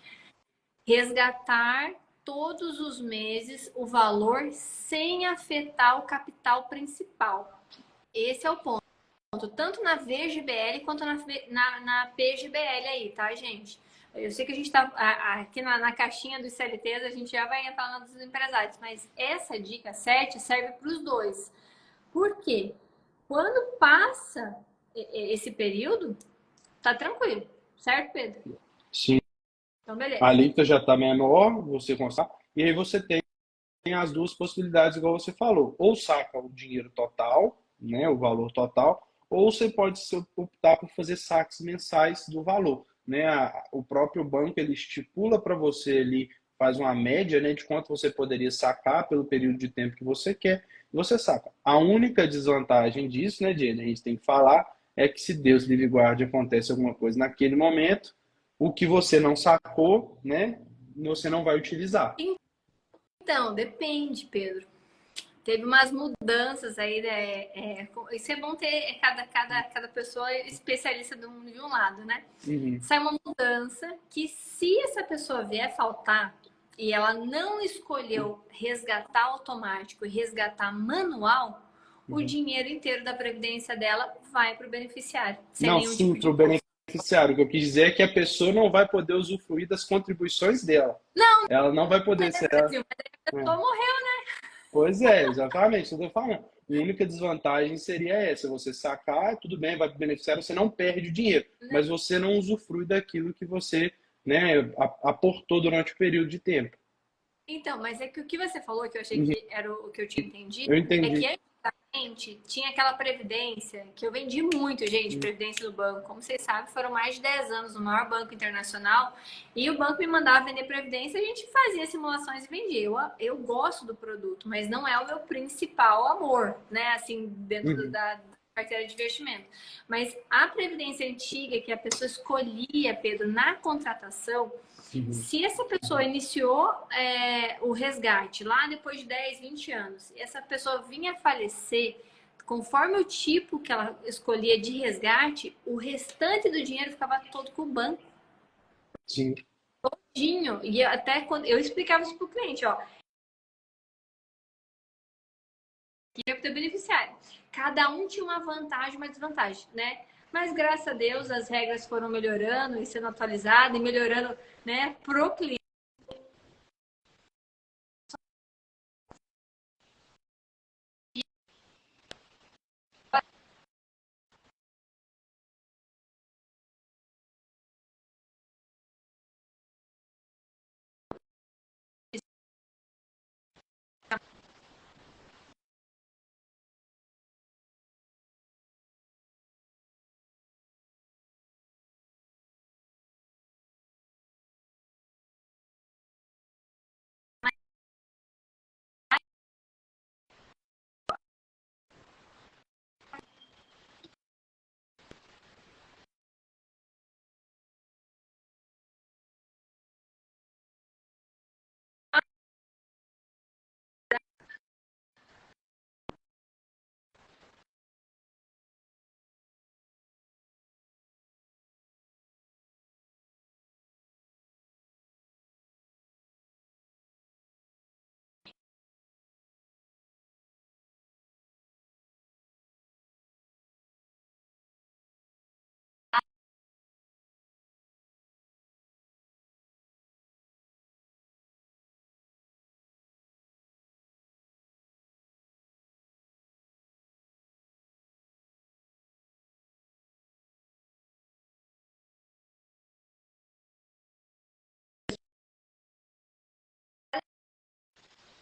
Resgatar todos os meses o valor sem afetar o capital principal. Esse é o ponto. Tanto na VGBL quanto na PGBL aí, tá, gente? Eu sei que a gente tá aqui na caixinha dos CLTs, a gente já vai entrar na dos empresários, mas essa dica 7 serve para os dois. Por quê? Quando passa esse período, tá tranquilo, certo, Pedro? Sim. Então, A beleza. alíquota já está menor, você consegue. E aí você tem as duas possibilidades, igual você falou. Ou saca o dinheiro total, né, o valor total, ou você pode optar por fazer saques mensais do valor. Né? O próprio banco ele estipula para você ali, faz uma média, né, de quanto você poderia sacar pelo período de tempo que você quer, e você saca. A única desvantagem disso, né, Jenny, a gente tem que falar, é que se Deus livre e guarde acontece alguma coisa naquele momento, o que você não sacou, né, você não vai utilizar. Então, depende, Pedro. Teve umas mudanças aí, né? Isso é bom ter cada pessoa especialista de um lado, né? Uhum. Sai uma mudança que, se essa pessoa vier faltar e ela não escolheu resgatar automático e resgatar manual, o Uhum. dinheiro inteiro da previdência dela vai para o beneficiário, sem Não, nenhum sim, tipo de para o imposto. beneficiário. O que eu quis dizer é que a pessoa não vai poder usufruir das contribuições dela. Ela não vai poder ser. Brasil, mas a É. pessoa morreu. Pois é, exatamente, eu estou falando. A única desvantagem seria essa: você sacar, tudo bem, vai para o beneficiário, você não perde o dinheiro, mas você não usufrui daquilo que você, né, aportou durante o período de tempo. Então, mas é que o que você falou, que eu achei Uhum. que era o que eu tinha entendido, Eu é que entendi. antigamente tinha aquela previdência, que eu vendi muito, gente, previdência do banco. Como vocês sabem, foram mais de 10 anos no maior banco internacional, e o banco me mandava vender previdência, a gente fazia simulações e vendia. Eu gosto do produto, mas não é o meu principal amor, né, assim, dentro Uhum. da carteira de investimento. Mas a previdência antiga, que a pessoa escolhia, Pedro, na contratação, Uhum. se essa pessoa iniciou o resgate lá depois de 10, 20 anos, e essa pessoa vinha a falecer, conforme o tipo que ela escolhia de resgate, o restante do dinheiro ficava todo com o banco. Sim. E até quando eu explicava isso pro cliente, ó, que ia ter beneficiário. Cada um tinha uma vantagem e uma desvantagem, né? Mas graças a Deus as regras foram melhorando e sendo atualizadas e melhorando, né, pro cliente.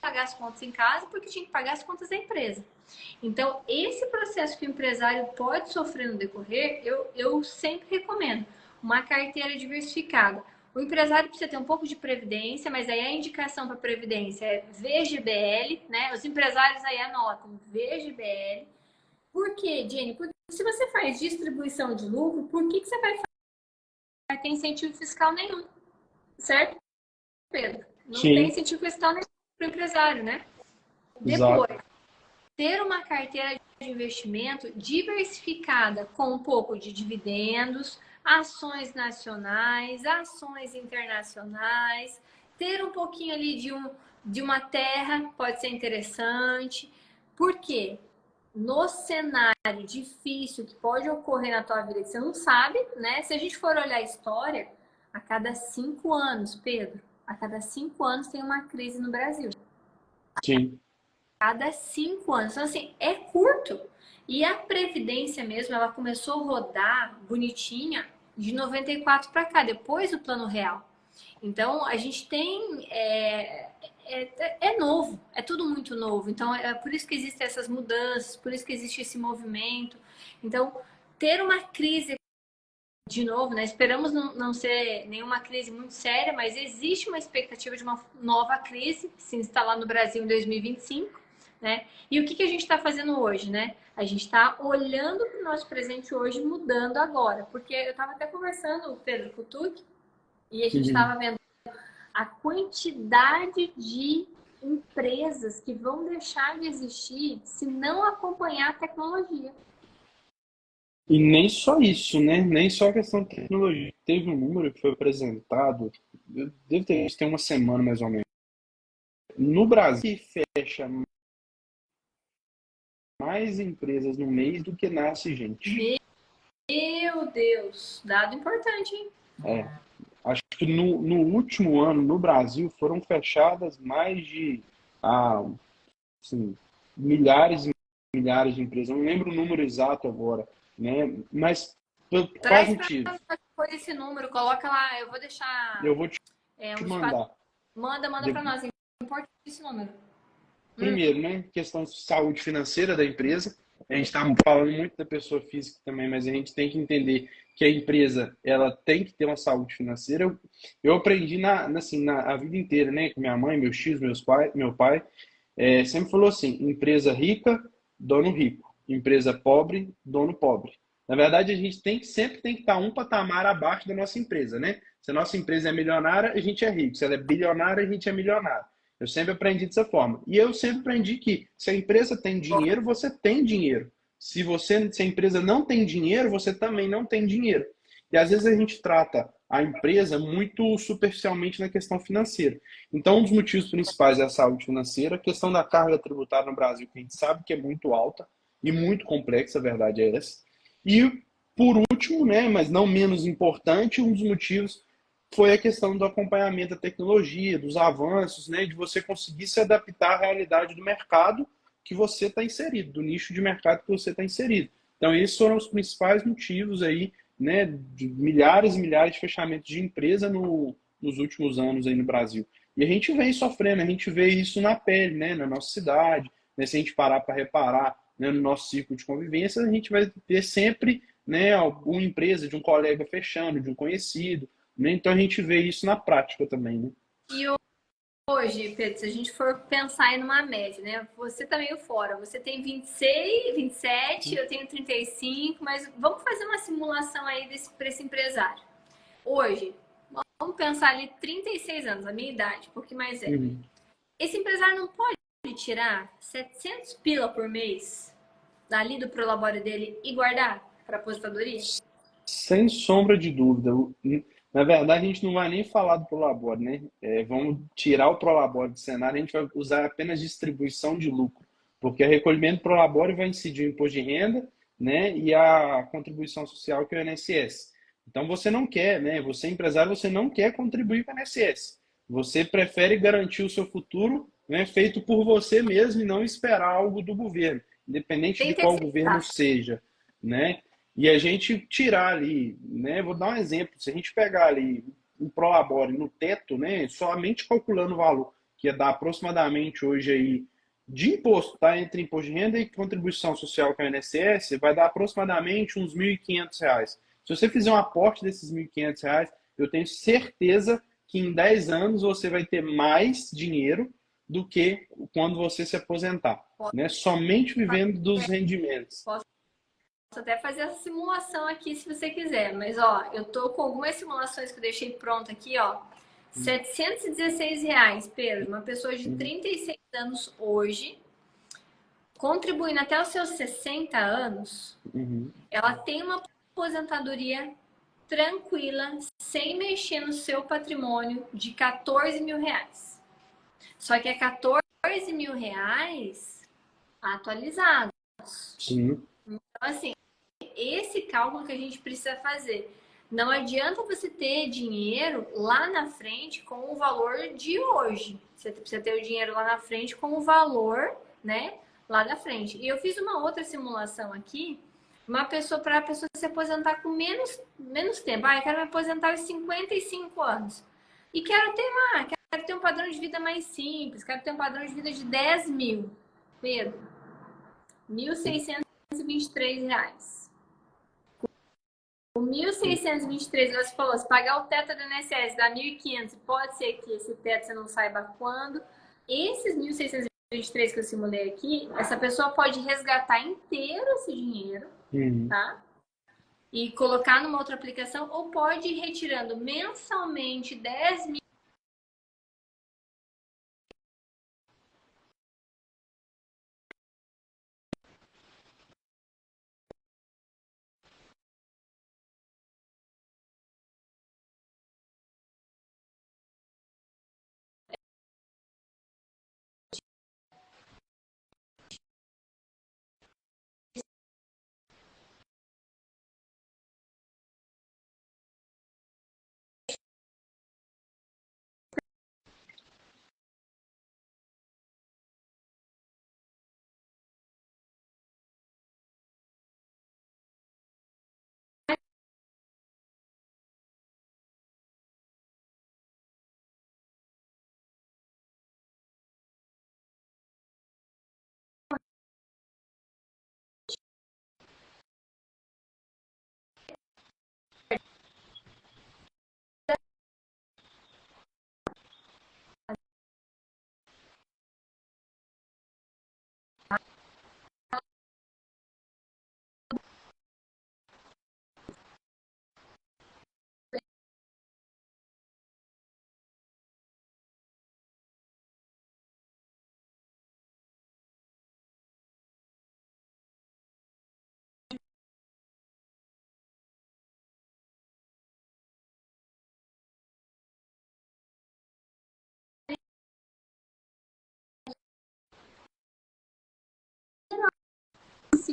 Pagar as contas em casa porque tinha que pagar as contas da empresa. Então, esse processo que o empresário pode sofrer no decorrer, eu sempre recomendo uma carteira diversificada. O empresário precisa ter um pouco de previdência, mas aí a indicação para previdência é VGBL, né? Os empresários aí anotam VGBL. Por quê, Jenny? Porque se você faz distribuição de lucro, por que você vai ter incentivo fiscal nenhum? Certo, Pedro? Não tem Sim, incentivo fiscal nenhum para o empresário, né? exato. Depois, ter uma carteira de investimento diversificada com um pouco de dividendos, ações nacionais, ações internacionais, ter um pouquinho ali de uma terra pode ser interessante. Por quê? No cenário difícil que pode ocorrer na tua vida, que você não sabe, né? Se a gente for olhar a história, a cada 5 anos, Pedro, a cada 5 anos tem uma crise no Brasil. Sim. Cada 5 anos. Então, assim, é curto. E a Previdência mesmo, ela começou a rodar bonitinha de 94 para cá, depois do Plano Real. Então, a gente tem. É novo, é tudo muito novo. Então, é por isso que existem essas mudanças, por isso que existe esse movimento. Então, ter uma crise de novo, né? Esperamos não ser nenhuma crise muito séria, mas existe uma expectativa de uma nova crise se instalar no Brasil em 2025, né? E o que a gente está fazendo hoje, né? A gente está olhando para o nosso presente hoje, mudando agora. Porque eu estava até conversando, Pedro, com o Tuque, e a gente Uhum. estava vendo a quantidade de empresas que vão deixar de existir se não acompanhar a tecnologia. E nem só isso, né? Nem só a questão de tecnologia. Teve um número que foi apresentado, eu devo ter visto tem uma semana mais ou menos. No Brasil, fecha mais empresas no mês do que nasce gente. Meu Deus, dado importante, hein? É, acho que no último ano, no Brasil, foram fechadas mais de ah, assim, milhares e milhares de empresas. Eu não lembro o número exato agora, né? Mas por quais Traz para motivos? nós esse número, coloca lá, eu vou Eu deixar vou te um espaço. mandar. Manda para nós, é importante esse número. Primeiro, né, questão de saúde financeira da empresa. A gente está falando muito da pessoa física também, mas a gente tem que entender que a empresa ela tem que ter uma saúde financeira. Eu aprendi assim, a vida inteira, né, com minha mãe, meus tios, meu pai, sempre falou assim: empresa rica, dono rico; empresa pobre, dono pobre. Na verdade, a gente sempre tem que estar um patamar abaixo da nossa empresa, né? Se a nossa empresa é milionária, a gente é rico. Se ela é bilionária, a gente é milionário. Eu sempre aprendi dessa forma. E eu sempre aprendi que se a empresa tem dinheiro, você tem dinheiro. Se a empresa não tem dinheiro, você também não tem dinheiro. E às vezes a gente trata a empresa muito superficialmente na questão financeira. Então, um dos motivos principais é a saúde financeira, a questão da carga tributária no Brasil, que a gente sabe que é muito alta e muito complexa, a verdade é essa. E, por último, né, mas não menos importante, um dos motivos foi a questão do acompanhamento da tecnologia, dos avanços, né, de você conseguir se adaptar à realidade do mercado que você está inserido, do nicho de mercado que você está inserido. Então, esses foram os principais motivos aí, né, de milhares e milhares de fechamentos de empresa nos últimos anos aí no Brasil. E a gente vem sofrendo, a gente vê isso na pele, né, na nossa cidade, né, se a gente parar para reparar, né, no nosso ciclo de convivência, a gente vai ter sempre, né, alguma empresa de um colega fechando, de um conhecido, né, então a gente vê isso na prática também, né? E hoje, Pedro, se a gente for pensar em uma média, né? Você tá meio fora. Você tem 26, 27, eu tenho 35, mas vamos fazer uma simulação aí para esse empresário. Hoje, vamos pensar ali 36 anos, a minha idade, um pouquinho mais velho. Uhum. Esse empresário não pode tirar 700 pila por mês dali do prolabore dele e guardar para aposentadoria? Sem sombra de dúvida. Na verdade, a gente não vai nem falar do Prolabore, né? Vamos tirar o Prolabore do cenário, a gente vai usar apenas distribuição de lucro, porque o recolhimento Prolabore vai incidir o imposto de renda, né? E a contribuição social, que é o INSS. Então, você não quer, né? Você, empresário, você não quer contribuir com o INSS. Você prefere garantir o seu futuro, né, feito por você mesmo e não esperar algo do governo, independente de Tem qual governo terceirizado. seja, né? E a gente tirar ali, né? Vou dar um exemplo. Se a gente pegar ali um Prolabore no teto, né? Somente calculando o valor, que ia dar aproximadamente hoje aí de imposto, tá? Entre imposto de renda e contribuição social, que é o INSS, vai dar aproximadamente uns R$ 1.500. Se você fizer um aporte desses R$ 1.500, eu tenho certeza que em 10 anos você vai ter mais dinheiro do que quando você se aposentar, né? Somente vivendo dos rendimentos. Posso até fazer essa simulação aqui se você quiser, mas ó, eu tô com algumas simulações que eu deixei pronta aqui, ó. R$ 716, Pedro, uma pessoa de 36 anos hoje, contribuindo até os seus 60 anos, Uhum. ela tem uma aposentadoria tranquila, sem mexer no seu patrimônio, de R$ 14.000. Só que é R$ 14.000 atualizados. Sim. Então, assim, esse cálculo que a gente precisa fazer. Não adianta você ter dinheiro lá na frente com o valor de hoje. Você precisa ter o dinheiro lá na frente com o valor, né, lá na frente. E eu fiz uma outra simulação aqui, uma pessoa para a pessoa se aposentar com menos tempo. Ah, eu quero me aposentar aos 55 anos. E quero ter um padrão de vida mais simples, quero ter um padrão de vida de 10 mil. Pedro, R$ 1.623. O 1.623, você falou, se pagar o teto do INSS dá 1.500, pode ser que esse teto você não saiba quando. Esses 1.623 que eu simulei aqui, essa pessoa pode resgatar inteiro esse dinheiro, Uhum. tá? E colocar numa outra aplicação, ou pode ir retirando mensalmente 10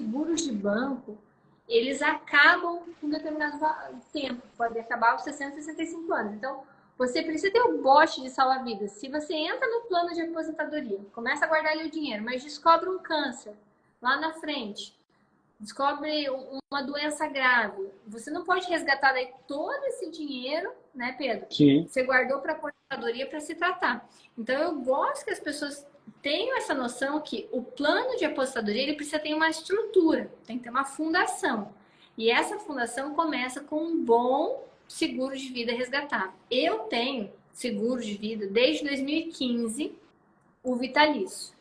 seguros de banco, eles acabam com determinado tempo, pode acabar aos 60, 65 anos. Então, você precisa ter um bote de salva-vidas. Se você entra no plano de aposentadoria, começa a guardar ali o dinheiro, mas descobre um câncer lá na frente, descobre uma doença grave, você não pode resgatar daí todo esse dinheiro, né, Pedro? Sim. Você guardou para a aposentadoria para se tratar. Então, eu gosto que as pessoas tenham essa noção que o plano de aposentadoria ele precisa ter uma estrutura, tem que ter uma fundação. E essa fundação começa com um bom seguro de vida resgatável. Eu tenho seguro de vida desde 2015, o Vitalício.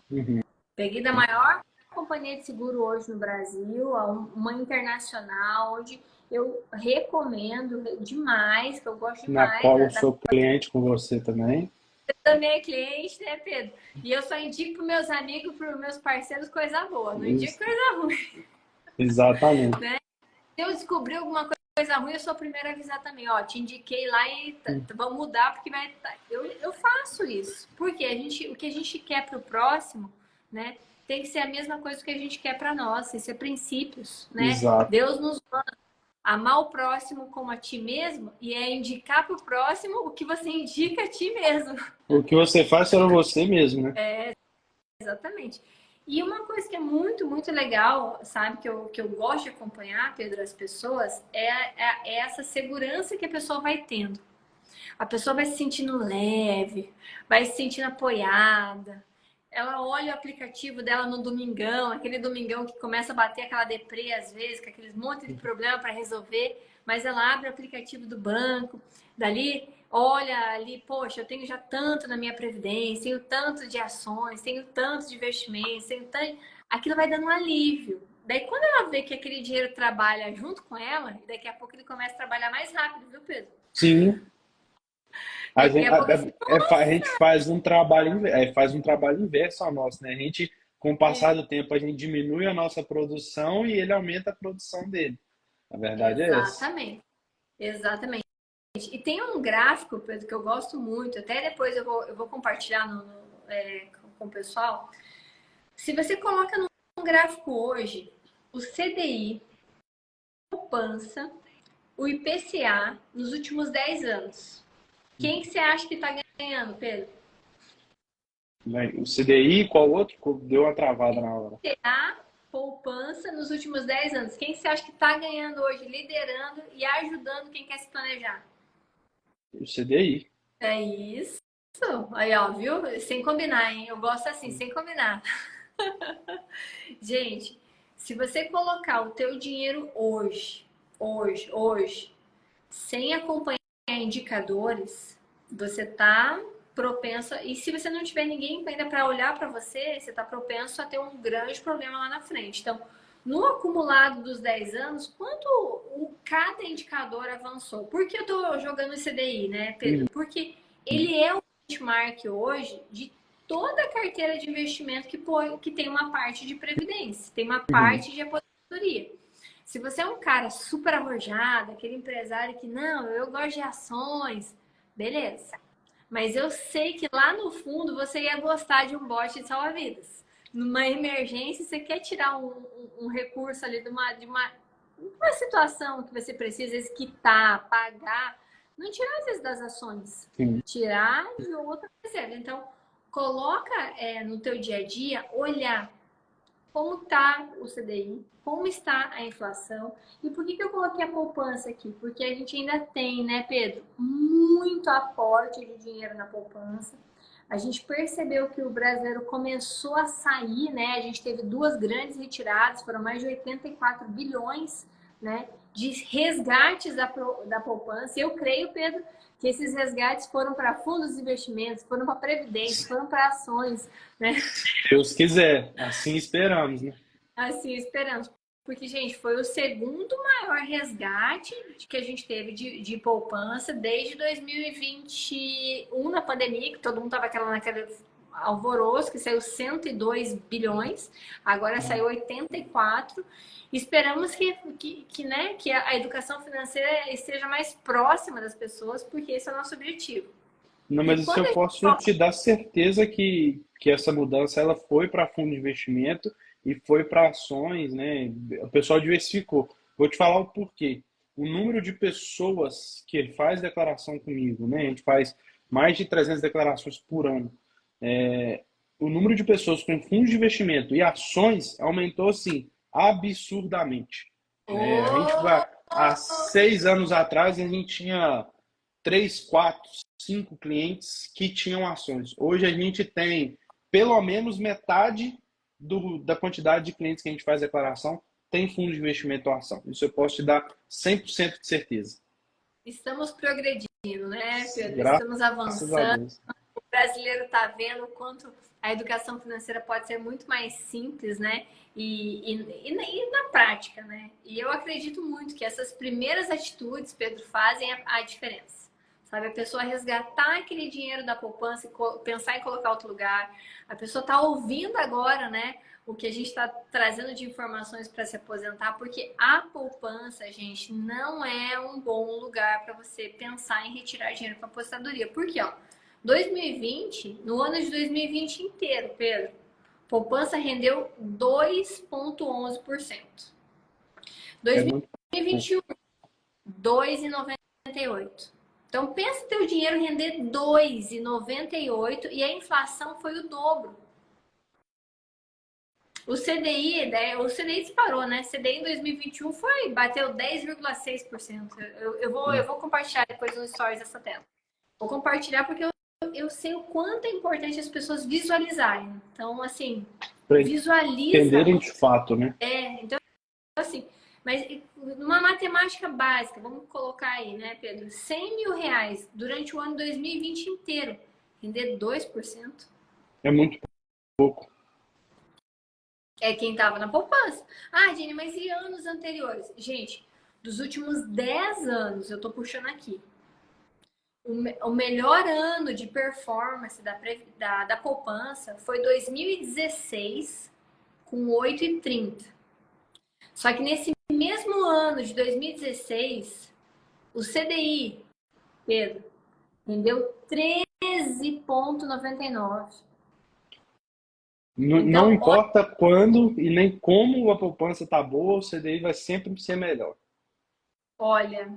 Peguei da maior companhia de seguro hoje no Brasil, uma internacional, onde eu recomendo demais, que eu gosto demais. Na qual eu sou cliente com você também. Você também é cliente, né, Pedro? E eu só indico para meus amigos, para meus parceiros, coisa boa. Não indico coisa ruim. Exatamente. Né? Se eu descobrir alguma coisa ruim, eu sou a primeira a avisar também. Ó, te indiquei lá e vamos mudar, porque vai... Eu faço isso. Porque o que a gente quer para o próximo, né? Tem que ser a mesma coisa que a gente quer para nós. Isso é princípios, né? Exato. Deus nos manda amar o próximo como a ti mesmo e é indicar para o próximo o que você indica a ti mesmo. O que você faz para você mesmo, né? Exatamente. E uma coisa que é muito, muito legal, sabe, que eu gosto de acompanhar, Pedro, as pessoas, é essa segurança que a pessoa vai tendo. A pessoa vai se sentindo leve, vai se sentindo apoiada. Ela olha o aplicativo dela no domingão, aquele domingão que começa a bater aquela deprê às vezes, com aqueles monte de problema para resolver, mas ela abre o aplicativo do banco, dali olha ali, poxa, eu tenho já tanto na minha previdência, tenho tanto de ações, tenho tanto de investimentos, tenho tanto... Aquilo vai dando um alívio. Daí quando ela vê que aquele dinheiro trabalha junto com ela, e daqui a pouco ele começa a trabalhar mais rápido, viu, Pedro? Sim. A gente faz um trabalho inverso ao nosso, né? A gente, com o passar do tempo, a gente diminui a nossa produção e ele aumenta a produção dele. A verdade é essa. Exatamente. Exatamente. E tem um gráfico, Pedro, que eu gosto muito, até depois eu vou compartilhar com o pessoal. Se você coloca num gráfico hoje, o CDI, a poupança, o IPCA nos últimos 10 anos. Quem que você acha que está ganhando, Pedro? O CDI, qual outro? Deu uma travada na hora. IPCA, poupança nos últimos 10 anos. Quem que você acha que está ganhando hoje, liderando e ajudando quem quer se planejar? O CDI. É isso. Aí, ó, viu? Sem combinar, hein? Eu gosto assim, sem combinar. Gente, se você colocar o teu dinheiro hoje, sem acompanhar indicadores, você tá propenso... E se você não tiver ninguém ainda para olhar para você, você tá propenso a ter um grande problema lá na frente. Então, no acumulado dos 10 anos, quanto cada indicador avançou? Por que eu tô jogando o CDI, né, Pedro? Porque ele é o benchmark hoje de toda a carteira de investimento que tem uma parte de previdência, tem uma parte de aposentadoria. Se você é um cara super arrojado, aquele empresário que, não, eu gosto de ações, beleza. Mas eu sei que lá no fundo você ia gostar de um bote de salva-vidas. Numa emergência, você quer tirar um recurso ali de uma situação que você precisa, às vezes, quitar, pagar. Não tirar, às vezes, das ações. Tirar de outra reserva. Então, coloca no teu dia a dia, olhar como está o CDI, como está a inflação. E por que eu coloquei a poupança aqui? Porque a gente ainda tem, né, Pedro, muito aporte de dinheiro na poupança. A gente percebeu que o brasileiro começou a sair, né? A gente teve 2 grandes retiradas, foram mais de 84 bilhões, né, de resgates da poupança. Eu creio, Pedro, que esses resgates foram para fundos de investimentos, foram para previdência, foram para ações, né? Deus quiser, assim esperamos, né? Assim esperamos. Porque, gente, foi o segundo maior resgate que a gente teve de poupança desde 2021, na pandemia, que todo mundo estava naquele alvoroço, que saiu 102 bilhões, agora saiu 84. Esperamos que a educação financeira esteja mais próxima das pessoas, porque esse é o nosso objetivo. Não, mas isso eu posso te dar certeza que essa mudança ela foi para fundo de investimento e foi para ações, né? O pessoal diversificou. Vou te falar o porquê. O número de pessoas que faz declaração comigo, né? A gente faz mais de 300 declarações por ano. O número de pessoas com fundos de investimento e ações aumentou, assim, absurdamente. Né? A gente vai, há 6 anos atrás, a gente tinha 3, 4, 5 clientes que tinham ações. Hoje a gente tem pelo menos metade da quantidade de clientes que a gente faz declaração tem fundo de investimento ou ação. Isso eu posso te dar 100% de certeza. Estamos progredindo, né, Pedro? Estamos Graças a avançando. Deus. O brasileiro está vendo o quanto a educação financeira pode ser muito mais simples, né? E na prática, né? E eu acredito muito que essas primeiras atitudes, Pedro, fazem a diferença. Sabe, a pessoa resgatar aquele dinheiro da poupança e pensar em colocar outro lugar. A pessoa está ouvindo agora, né? O que a gente está trazendo de informações para se aposentar, porque a poupança, gente, não é um bom lugar para você pensar em retirar dinheiro para aposentadoria. Por quê? Ó, 2020, no ano de 2020 inteiro, Pedro, poupança rendeu 2,11%. É muito pouco. 2021, 2,98%. Então, pensa teu dinheiro render 2,98 e a inflação foi o dobro. O CDI, né, o CDI disparou, né? CDI em 2021 bateu 10,6%. Eu vou compartilhar depois no stories essa tela. Vou compartilhar porque eu sei o quanto é importante as pessoas visualizarem. Então, assim, Para visualiza. entenderem de fato, né? Então, assim, mas numa matemática básica, vamos colocar aí, né, Pedro? 100 mil reais durante o ano 2020 inteiro, render 2%. É muito pouco. É quem estava na poupança. Ah, Jenny, mas e anos anteriores? Gente, dos últimos 10 anos, eu estou puxando aqui. O melhor ano de performance da poupança foi 2016, com 8,30. Só que nesse mesmo ano de 2016, o CDI, Pedro, rendeu 13,99. Não Então, importa quando e nem como a poupança tá boa, o CDI vai sempre ser melhor. olha,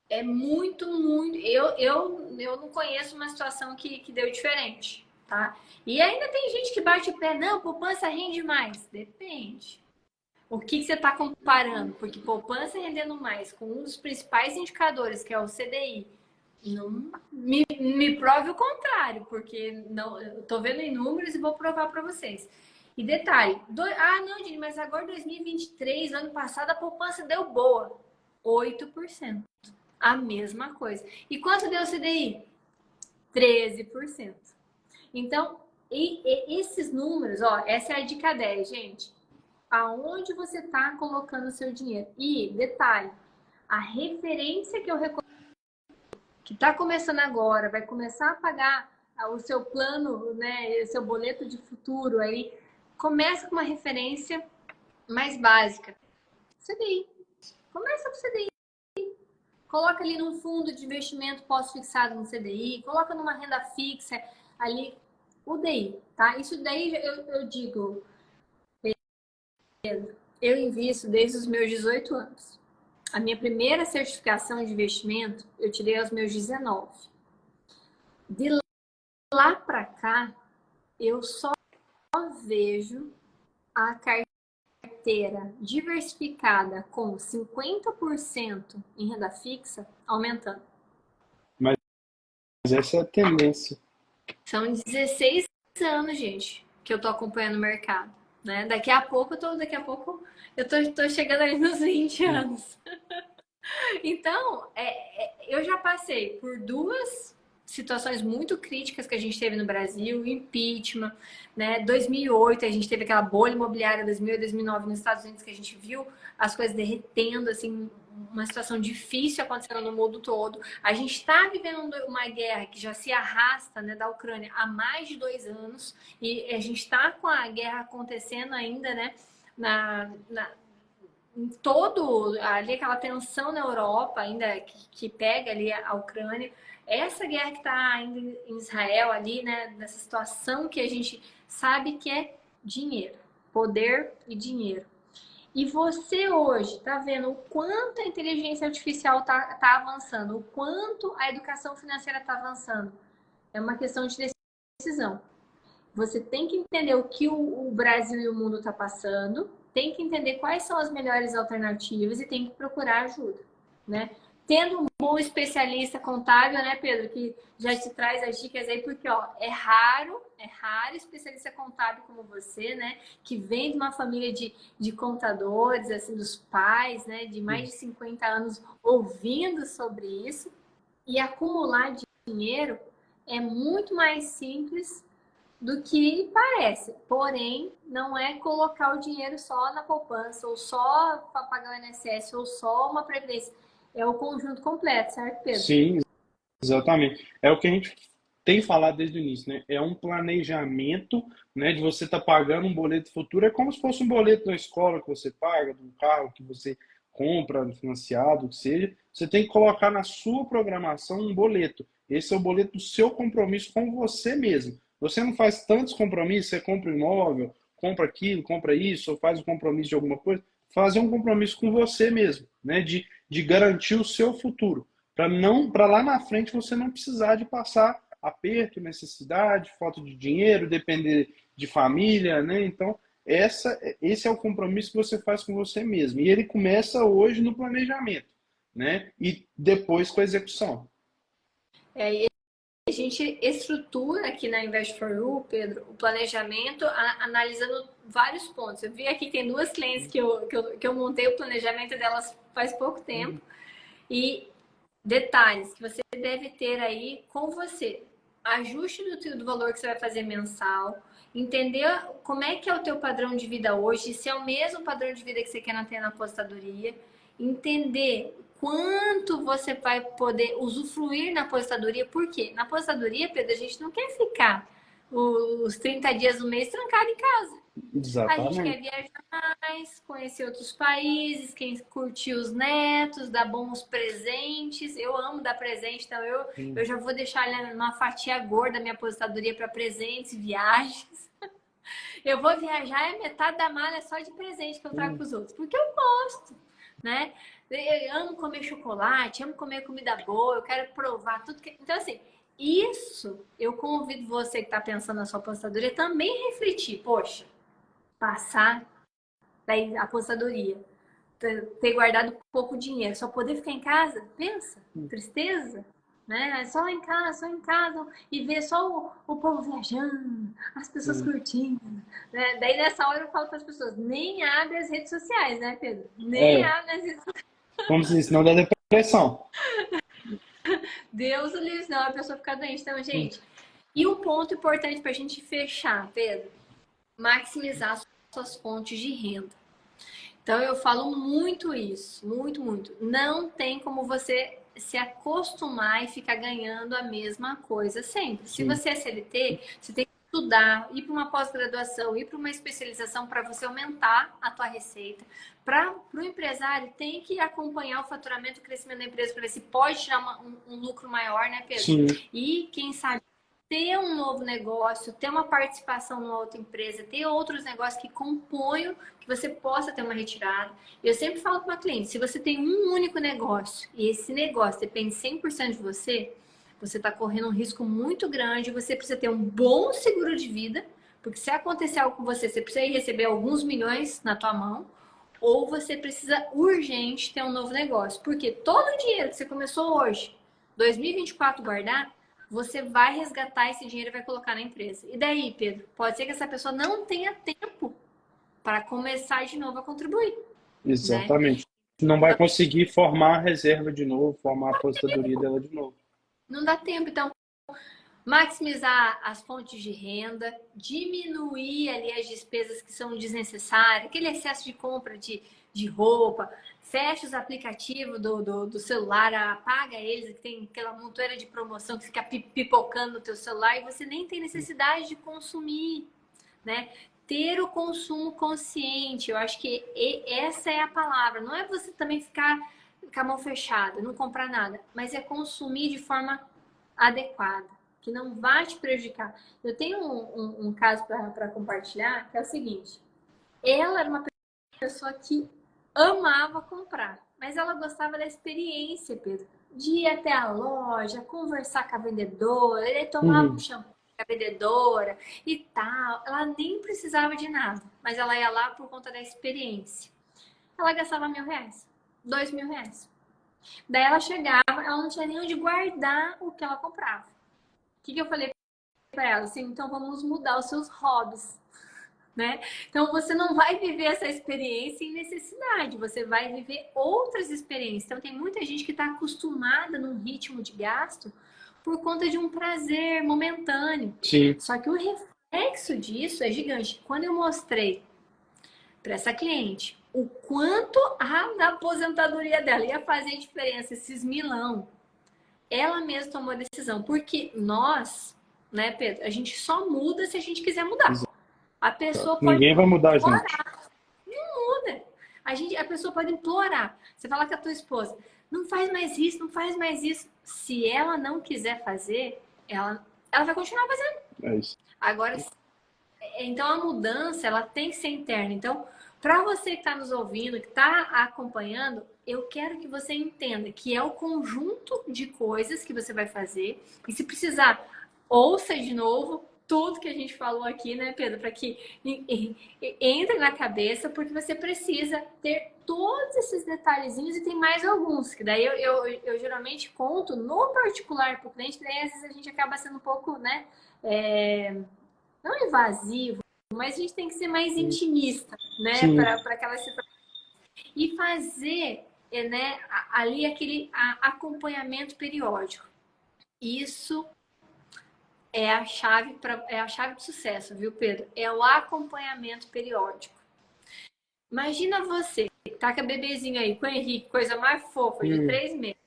é muito, muito. Eu não conheço uma situação que deu diferente, tá? E ainda tem gente que bate o pé, não, poupança rende mais. Depende. O que você está comparando? Porque poupança rendendo mais com um dos principais indicadores, que é o CDI, não me prove o contrário, porque não, eu tô vendo em números e vou provar para vocês. E detalhe, não, Dini, mas agora 2023, ano passado, a poupança deu boa, 8%. A mesma coisa. E quanto deu o CDI? 13%. Então, esses números, ó, essa é a dica 10, gente. Aonde você está colocando o seu dinheiro? E, detalhe, a referência que eu recomendo, que está começando agora, vai começar a pagar o seu plano, né, o seu boleto de futuro aí, começa com uma referência mais básica. CDI. Começa com o CDI. Coloca ali num fundo de investimento pós-fixado no CDI, coloca numa renda fixa ali, o DI, tá? Isso daí eu digo, eu invisto desde os meus 18 anos. A minha primeira certificação de investimento eu tirei aos meus 19. De lá para cá, eu só vejo a carteira diversificada com 50% em renda fixa aumentando. Mas essa é a tendência. São 16 anos, gente, que eu tô acompanhando o mercado. Né? Daqui a pouco eu tô chegando ali nos 20 anos. Então, eu já passei por duas situações muito críticas que a gente teve no Brasil, impeachment, né? 2008 a gente teve aquela bolha imobiliária, 2008, 2009 nos Estados Unidos que a gente viu as coisas derretendo, assim, uma situação difícil acontecendo no mundo todo. A gente está vivendo uma guerra que já se arrasta, né, da Ucrânia há mais de 2 anos e a gente está com a guerra acontecendo ainda, né, em todo ali aquela tensão na Europa ainda que pega ali a Ucrânia, essa guerra que está ainda em Israel ali, né, nessa situação que a gente sabe que é dinheiro. poder e dinheiro. E você hoje está vendo o quanto a inteligência artificial está avançando, o quanto a educação financeira está avançando. É uma questão de decisão. Você tem que entender o que o Brasil e o mundo está passando, tem que entender quais são as melhores alternativas e tem que procurar ajuda, né? Tendo um bom especialista contábil, né, Pedro, que já te traz as dicas aí, porque, ó, é raro especialista contábil como você, né, que vem de uma família de contadores, assim, dos pais, né, de mais de 50 anos ouvindo sobre isso, e acumular dinheiro é muito mais simples do que parece. Porém, não é colocar o dinheiro só na poupança, ou só para pagar o INSS, ou só uma previdência. É o conjunto completo, certo, Pedro? Sim, exatamente. É o que a gente tem falado desde o início, né? É um planejamento, né, de você estar pagando um boleto futuro. É como se fosse um boleto da escola que você paga, de um carro que você compra, financiado, o que seja. Você tem que colocar na sua programação um boleto. Esse é o boleto do seu compromisso com você mesmo. Você não faz tantos compromissos, você compra um imóvel, compra aquilo, compra isso, ou faz um compromisso de alguma coisa. Fazer um compromisso com você mesmo, né? De garantir o seu futuro para lá na frente você não precisar de passar aperto, necessidade, falta de dinheiro, depender de família, né? Então, esse é o compromisso que você faz com você mesmo. E ele começa hoje no planejamento, né? E depois com a execução. E a gente estrutura aqui na Invest for You, Pedro, o planejamento analisando vários pontos. Eu vi aqui que tem duas clientes que eu montei o planejamento delas faz pouco tempo. E detalhes que você deve ter aí com você. Ajuste do valor que você vai fazer mensal, entender como é que é o teu padrão de vida hoje, se é o mesmo padrão de vida que você quer ter na apostadoria, entender quanto você vai poder usufruir na apostadoria, por quê? Na apostadoria, Pedro, a gente não quer ficar os 30 dias do mês trancado em casa. A gente quer Exatamente. viajar mais, conhecer outros países, quem curtir os netos, dar bons presentes. Eu amo dar presente, então eu já vou deixar ali uma fatia gorda da minha aposentadoria para presentes, viagens. Eu vou viajar e metade da mala é só de presente que eu trago para os outros, porque eu gosto, né? Eu amo comer chocolate, amo comer comida boa, eu quero provar tudo que... Então, assim, isso eu convido você que está pensando na sua aposentadoria também refletir. Poxa, passar da aposentadoria, ter guardado pouco dinheiro, só poder ficar em casa, pensa, tristeza, né? Só em casa e ver só o povo viajando, as pessoas curtindo, né? Daí nessa hora eu falo para as pessoas, nem abre as redes sociais, né, Pedro? Nem É, abre as redes sociais. como se isso não dá depressão. Deus o livre, senão a pessoa fica doente. Então, gente, e um ponto importante para a gente fechar, Pedro, maximizar suas fontes de renda. Então eu falo muito isso, muito, muito. Não tem como você se acostumar e ficar ganhando a mesma coisa sempre. Se Sim, você é CLT, você tem que estudar, ir para uma pós-graduação, ir para uma especialização para você aumentar a tua receita. Para o empresário, tem que acompanhar o faturamento, o crescimento da empresa para ver se pode tirar um lucro maior, né, Pedro? sim, E quem sabe ter um novo negócio, ter uma participação numa outra empresa, ter outros negócios que componham que você possa ter uma retirada. Eu sempre falo para uma cliente, se você tem um único negócio e esse negócio depende 100% de você, você está correndo um risco muito grande, você precisa ter um bom seguro de vida, porque se acontecer algo com você, você precisa receber alguns milhões na tua mão, ou você precisa urgente ter um novo negócio. Porque todo o dinheiro que você começou hoje, 2024, guardar, você vai resgatar esse dinheiro e vai colocar na empresa. E daí, Pedro? Pode ser que essa pessoa não tenha tempo para começar de novo a contribuir, né? exatamente. Não vai conseguir formar a reserva de novo, formar a aposentadoria dela de novo. Não dá tempo. Então, maximizar as fontes de renda, diminuir ali as despesas que são desnecessárias, aquele excesso de compra de roupa, fecha os aplicativos do celular, apaga eles, que tem aquela montoeira de promoção que fica pipocando no teu celular e você nem tem necessidade de consumir, né? Ter o consumo consciente, eu acho que essa é a palavra. Não é você também ficar com a mão fechada, não comprar nada, mas é consumir de forma adequada, que não vai te prejudicar. Eu tenho um caso para compartilhar, que é o seguinte. Ela era uma pessoa que amava comprar, mas ela gostava da experiência, Pedro. De ir até a loja, conversar com a vendedora, ele tomava um Uhum. shampoo com a vendedora e tal. Ela nem precisava de nada, mas ela ia lá por conta da experiência. Ela gastava R$ 1.000, R$ 2.000. Daí ela chegava, ela não tinha nem onde guardar o que ela comprava. O que eu falei para ela? Assim, então vamos mudar os seus hobbies. Né? Então você não vai viver essa experiência em necessidade, você vai viver outras experiências. Então tem muita gente que está acostumada num ritmo de gasto por conta de um prazer momentâneo. Sim. Só que o reflexo disso é gigante. Quando eu mostrei para essa cliente o quanto na aposentadoria dela ia fazer diferença esses milão, ela mesma tomou a decisão. Porque nós, né, Pedro, a gente só muda se a gente quiser mudar. A pessoa pode Ninguém vai mudar a gente. implorar, não muda. A pessoa pode implorar. Você fala com a tua esposa, não faz mais isso, não faz mais isso. Se ela não quiser fazer, ela vai continuar fazendo. É isso. Agora, então a mudança, ela tem que ser interna. Então, para você que está nos ouvindo, que está acompanhando, eu quero que você entenda que é o conjunto de coisas que você vai fazer. E se precisar, ouça de novo tudo que a gente falou aqui, né, Pedro? Para que entre na cabeça, porque você precisa ter todos esses detalhezinhos e tem mais alguns. Que daí eu geralmente conto no particular para o cliente, que daí às vezes a gente acaba sendo um pouco, né? Não invasivo, mas a gente tem que ser mais intimista, né, para aquela situação. E fazer, né, ali aquele acompanhamento periódico. Isso é a chave do sucesso, viu, Pedro? É o acompanhamento periódico. Imagina você, tá com a bebezinha aí, com o Henrique, coisa mais fofa, de 3 meses.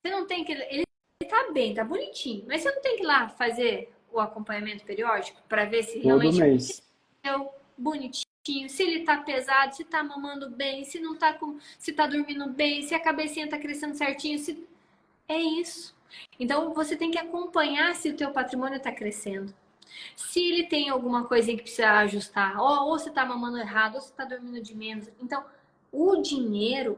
Você não tem que... Ele tá bem, tá bonitinho, mas você não tem que ir lá fazer o acompanhamento periódico para ver se Todo realmente mês. é bonitinho, se ele tá pesado, se tá mamando bem, se não tá se tá dormindo bem, se a cabecinha tá crescendo certinho, é isso. Então você tem que acompanhar se o teu patrimônio tá crescendo. Se ele tem alguma coisa que precisa ajustar, ou se tá mamando errado, ou se tá dormindo de menos. Então, o dinheiro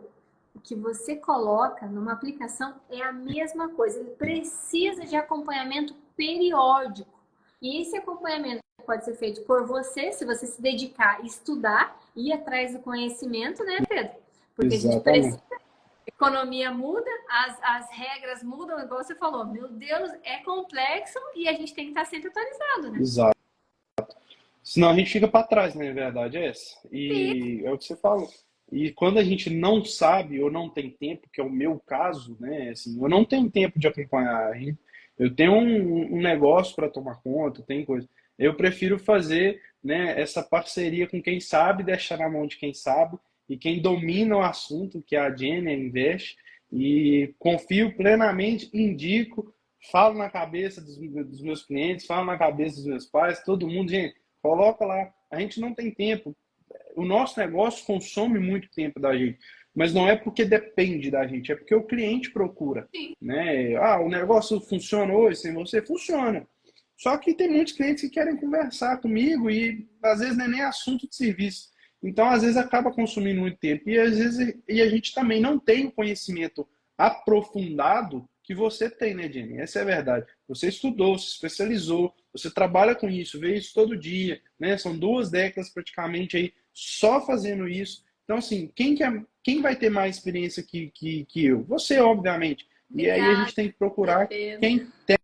que você coloca numa aplicação é a mesma coisa. Ele precisa de acompanhamento periódico. E esse acompanhamento pode ser feito por você, se você se dedicar a estudar, ir atrás do conhecimento, né, Pedro? Porque a gente precisa. A economia muda, as regras mudam, igual você falou. Meu Deus, é complexo e a gente tem que estar sempre atualizado, né? Exato. Senão a gente fica para trás, né? A verdade é essa. E é o que você falou. E quando a gente não sabe ou não tem tempo, que é o meu caso, né? Assim, eu não tenho tempo de acompanhar. Eu tenho um negócio para tomar conta, tem coisa. Eu prefiro fazer, né, essa parceria com quem sabe, deixar na mão de quem sabe e quem domina o assunto, que é a Jenny, a Invest, e confio plenamente, indico, falo na cabeça dos meus clientes, falo na cabeça dos meus pais, todo mundo, gente, coloca lá. A gente não tem tempo. O nosso negócio consome muito tempo da gente, mas não é porque depende da gente, é porque o cliente procura, né? Ah, o negócio funciona hoje sem você? Funciona. Só que tem muitos clientes que querem conversar comigo e às vezes não é nem assunto de serviço. Então, às vezes acaba consumindo muito tempo e às vezes a gente também não tem o conhecimento aprofundado que você tem, né, Jenny? Essa é a verdade. Você estudou, se especializou, você trabalha com isso, vê isso todo dia, né? São 2 décadas praticamente aí só fazendo isso. Então, assim, quem vai ter mais experiência que eu? Você, obviamente. E aí a gente tem que procurar quem tem